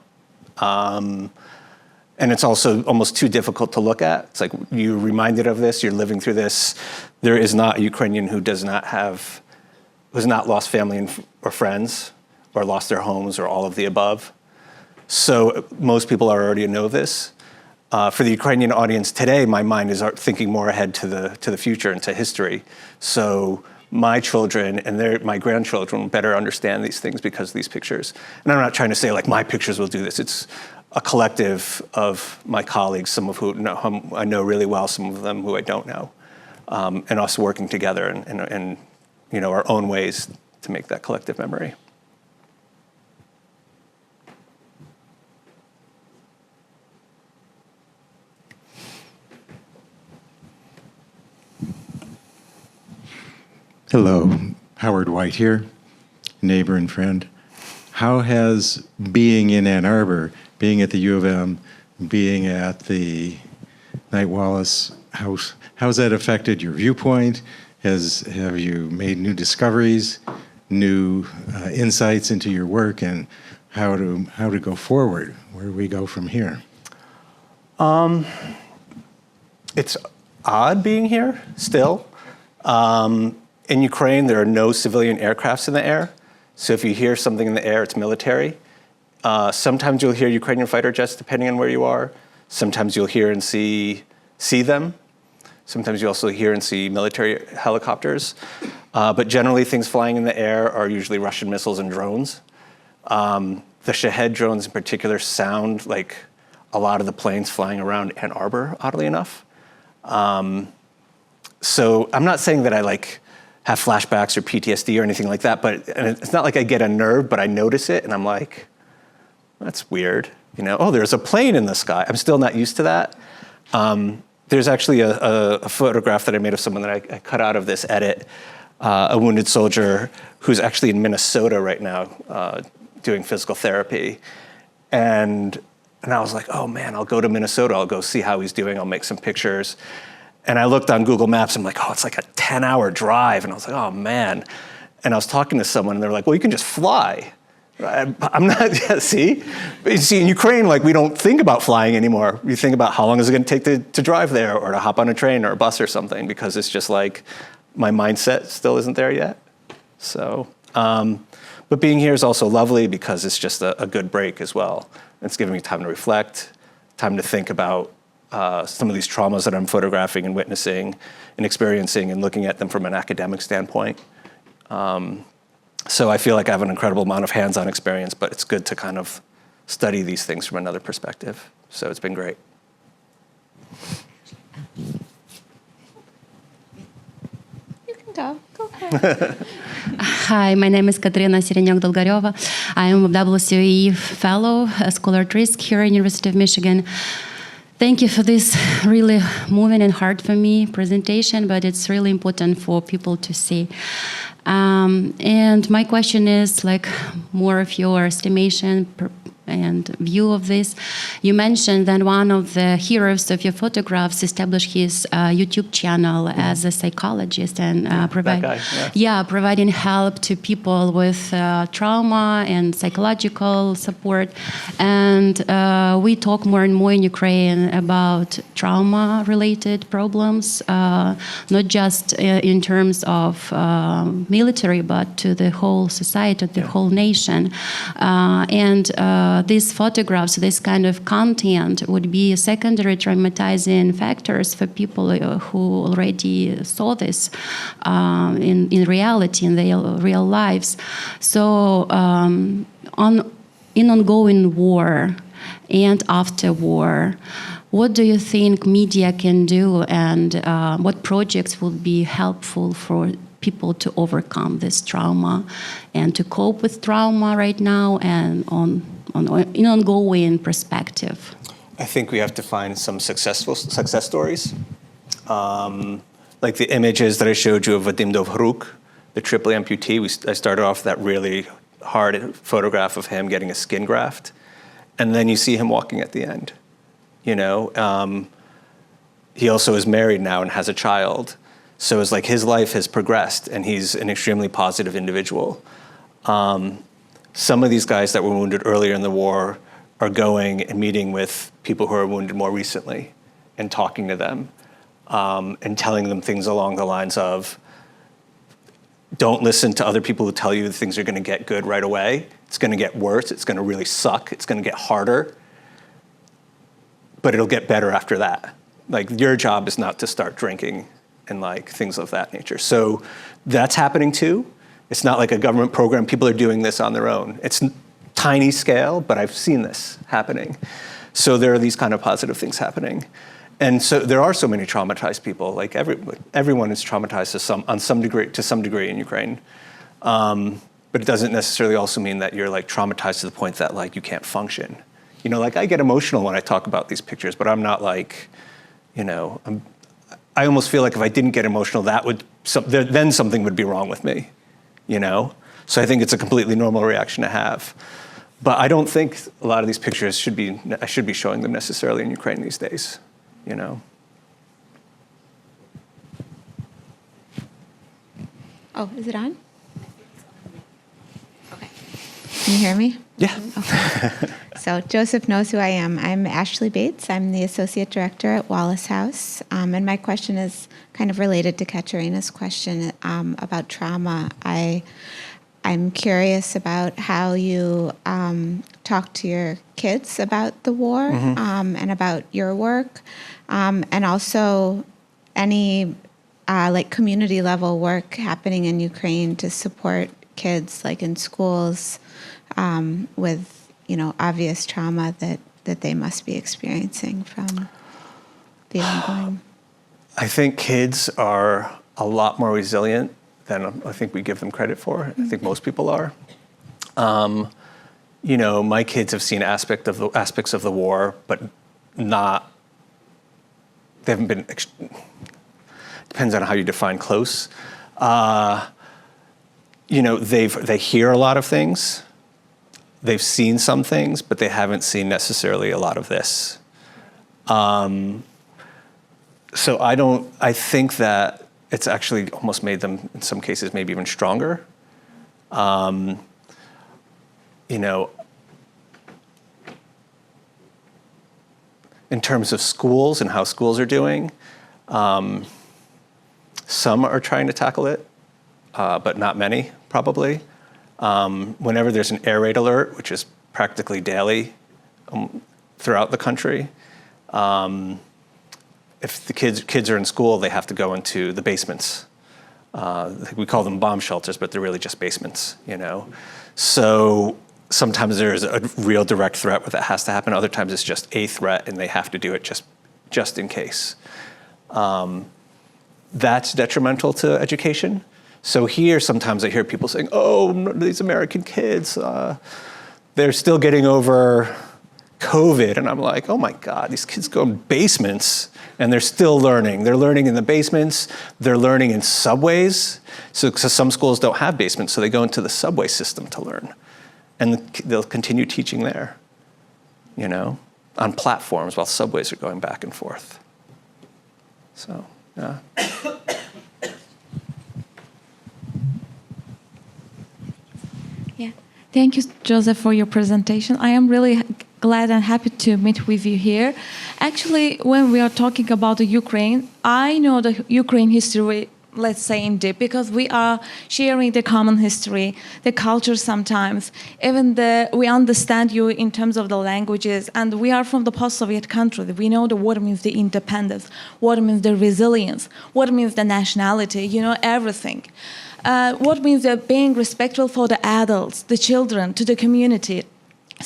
And it's also almost too difficult to look at. It's like you're reminded of this, you're living through this. There is not a Ukrainian who has not lost family or friends, or lost their homes, or all of the above. So most people already know this. For the Ukrainian audience today, my mind is thinking more ahead to the future and to history. So my children and my grandchildren will better understand these things because of these pictures. And I'm not trying to say like my pictures will do this. It's a collective of my colleagues, some of whom I know really well, some of them who I don't know, and us working together in our own ways to make that collective memory. Hello, Howard White here, neighbor and friend. How has being in Ann Arbor, being at the U of M, being at the Knight-Wallace House, how's that affected your viewpoint? Have you made new discoveries, new insights into your work, and how to go forward? Where do we go from here? It's odd being here still. In Ukraine, there are no civilian aircrafts in the air. So if you hear something in the air, it's military. Sometimes you'll hear Ukrainian fighter jets, depending on where you are. Sometimes you'll hear and see them. Sometimes you also hear and see military helicopters. But generally, things flying in the air are usually Russian missiles and drones. The Shahed drones in particular sound like a lot of the planes flying around Ann Arbor, oddly enough. So I'm not saying that I have flashbacks or PTSD or anything like that, and it's not like I get unnerved, but I notice it and I'm like, that's weird. Oh, there's a plane in the sky. I'm still not used to that. There's actually a photograph that I made of someone that I cut out of this edit, a wounded soldier who's actually in Minnesota right now doing physical therapy. And I was like, oh man, I'll go to Minnesota. I'll go see how he's doing. I'll make some pictures. And I looked on Google Maps. I'm like, oh, it's like a 10-hour drive. And I was like, oh man. And I was talking to someone and they were like, well, you can just fly. I'm not, see? But you see, in Ukraine, we don't think about flying anymore. We think about how long is it going to take to drive there or to hop on a train or a bus or something, because it's just my mindset still isn't there yet. So, but being here is also lovely because it's just a good break as well. It's giving me time to reflect, time to think about some of these traumas that I'm photographing and witnessing and experiencing and looking at them from an academic standpoint. So I feel like I have an incredible amount of hands-on experience, but it's good to kind of study these things from another perspective. So it's been great. You can go. Go ahead. Hi, my name is Katerina Sirenyok-Dolgareva. I am a WCEE Fellow, a Scholar at Risk here at University of Michigan. Thank you for this really moving and hard for me presentation, but it's really important for people to see. And my question is more of your estimation and view of this. You mentioned that one of the heroes of your photographs established his YouTube channel as a psychologist and providing help to people with trauma and psychological support. And we talk more and more in Ukraine about trauma-related problems, not just in terms of military, but to the whole society, the whole nation. These photographs, this kind of content would be secondary traumatizing factors for people who already saw this in reality, in their real lives. So in ongoing war and after war, what do you think media can do, and what projects would be helpful for people to overcome this trauma and to cope with trauma right now and in ongoing perspective? I think we have to find some success stories. Like the images that I showed you of Vadim Dovhruk, the triple amputee. I started off that really hard photograph of him getting a skin graft. And then you see him walking at the end. He also is married now and has a child. So it's his life has progressed and he's an extremely positive individual. Some of these guys that were wounded earlier in the war are going and meeting with people who are wounded more recently and talking to them and telling them things along the lines of, don't listen to other people who tell you that things are going to get good right away. It's going to get worse. It's going to really suck. It's going to get harder. But it'll get better after that. Your job is not to start drinking and things of that nature. So that's happening too. It's not like a government program. People are doing this on their own. It's tiny scale, but I've seen this happening. So there are these kind of positive things happening. And so there are so many traumatized people. Everyone is traumatized to some degree in Ukraine. But it doesn't necessarily also mean that you're traumatized to the point that you can't function. I get emotional when I talk about these pictures, but I'm not I almost feel if I didn't get emotional, then something would be wrong with me, So I think it's a completely normal reaction to have. But I don't think a lot of these pictures I should be showing them necessarily in Ukraine these days, Oh, is it on? Okay. Can you hear me? Yeah. Okay. So Joseph knows who I am. I'm Ashley Bates. I'm the Associate Director at Wallace House. And my question is kind of related to Katerina's question about trauma. I'm curious about how you talk to your kids about the war and about your work, and also any like community level work happening in Ukraine to support kids like in schools with obvious trauma that they must be experiencing from the ongoing. I think kids are a lot more resilient than I think we give them credit for. I think most people are. My kids have seen aspects of the war, but they haven't been, depends on how you define close. They hear a lot of things. They've seen some things, but they haven't seen necessarily a lot of this. So I think that it's actually almost made them, in some cases, maybe even stronger. In terms of schools and how schools are doing, some are trying to tackle it, but not many, probably. Whenever there's an air raid alert, which is practically daily throughout the country, if the kids are in school, they have to go into the basements. We call them bomb shelters, but they're really just basements, So sometimes there's a real direct threat that has to happen. Other times it's just a threat, and they have to do it just in case. That's detrimental to education. So here, sometimes I hear people saying, "Oh, these American kids, they're still getting over COVID," and I'm like, "Oh my God, these kids go in basements and they're still learning. They're learning in the basements. They're learning in subways. So some schools don't have basements, so they go into the subway system to learn, and they'll continue teaching there, on platforms while subways are going back and forth. So, yeah." Yeah, thank you, Joseph, for your presentation. I am really glad and happy to meet with you here. Actually, when we are talking about the Ukraine, I know the Ukraine history, let's say, in depth, because we are sharing the common history, the culture sometimes. Even we understand you in terms of the languages, and we are from the post-Soviet country. We know what means the independence, what means the resilience, what means the nationality, everything. What means being respectful for the adults, the children, to the community.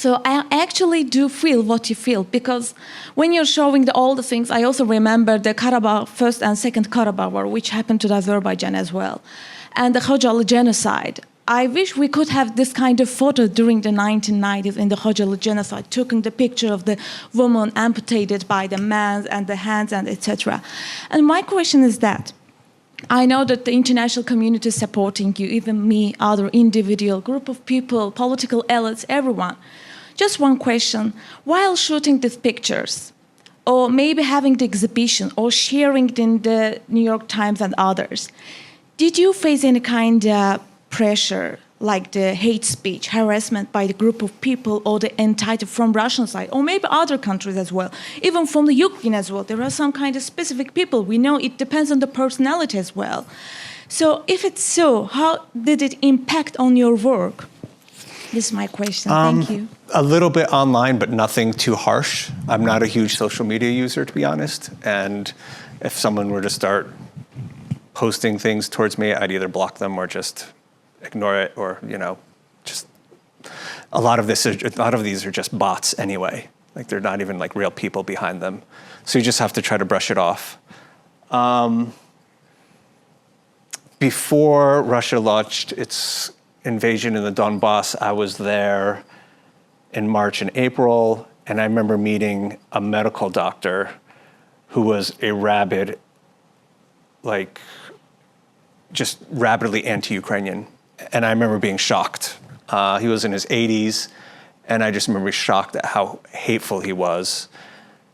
So I actually do feel what you feel, because when you're showing all the things, I also remember the Karabakh, First and Second Karabakh War, which happened to Azerbaijan as well, and the Khojaly genocide. I wish we could have this kind of photo during the 1990s in the Khojaly genocide, taking the picture of the woman amputated by the man and the hands and etc. And my question is that, I know that the international community is supporting you, even me, other individual, group of people, political elites, everyone. Just one question. While shooting these pictures, or maybe having the exhibition, or sharing it in the New York Times and others, did you face any kind of pressure, like the hate speech, harassment by the group of people, or the entitled from Russian side, or maybe other countries as well, even from the Ukraine as well? There are some kind of specific people. We know it depends on the personality as well. So if it's so, how did it impact on your work? This is my question. Thank you. A little bit online, but nothing too harsh. I'm not a huge social media user, to be honest. And if someone were to start posting things towards me, I'd either block them or just ignore it, or just a lot of these are just bots anyway. Like, they're not even like real people behind them, so you just have to try to brush it off. Before Russia launched its invasion in the Donbass, I was there in March and April, and I remember meeting a medical doctor who was a rabid, just rabidly anti-Ukrainian. And I remember being shocked. He was in his 80s, and I just remember shocked at how hateful he was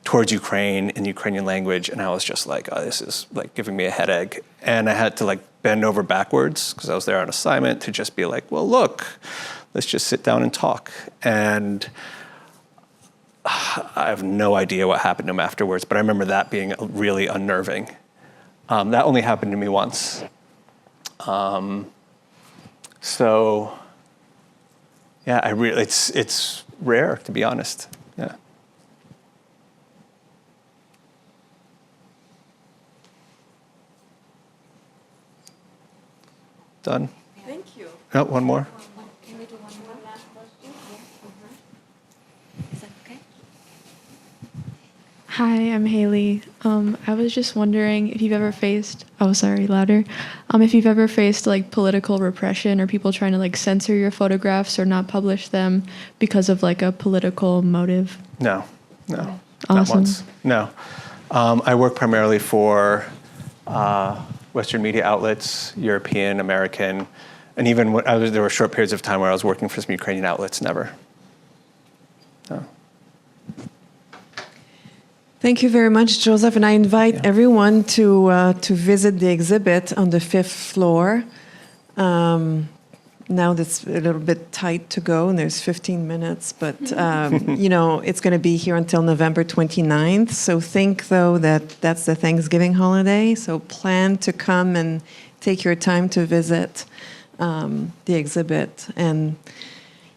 towards Ukraine in the Ukrainian language. And I was just like, oh, this is like giving me a headache. And I had to bend over backwards, because I was there on assignment, to just be like, well, look, let's just sit down and talk. And I have no idea what happened to him afterwards, but I remember that being really unnerving. That only happened to me once. So, yeah, it's rare, to be honest. Yeah. Done. Thank you. Oh, one more. Can we do one more last question? Is that okay? Hi, I'm Haley. I was just wondering if you've ever faced, louder. If you've ever faced like political repression or people trying to like censor your photographs or not publish them because of like a political motive. No, Awesome. not once. No. I work primarily for Western media outlets, European, American, and even there were short periods of time where I was working for some Ukrainian outlets. Never. No. Thank you very much, Joseph. And I invite everyone to visit the exhibit on the 5th floor. Now that's a little bit tight to go, and there's 15 minutes, but it's going to be here until November 29th. So think, though, that that's the Thanksgiving holiday. So plan to come and take your time to visit the exhibit. And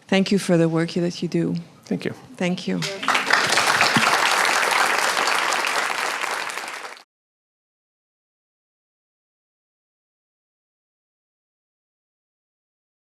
thank you for the work that you do. Thank you. Thank you.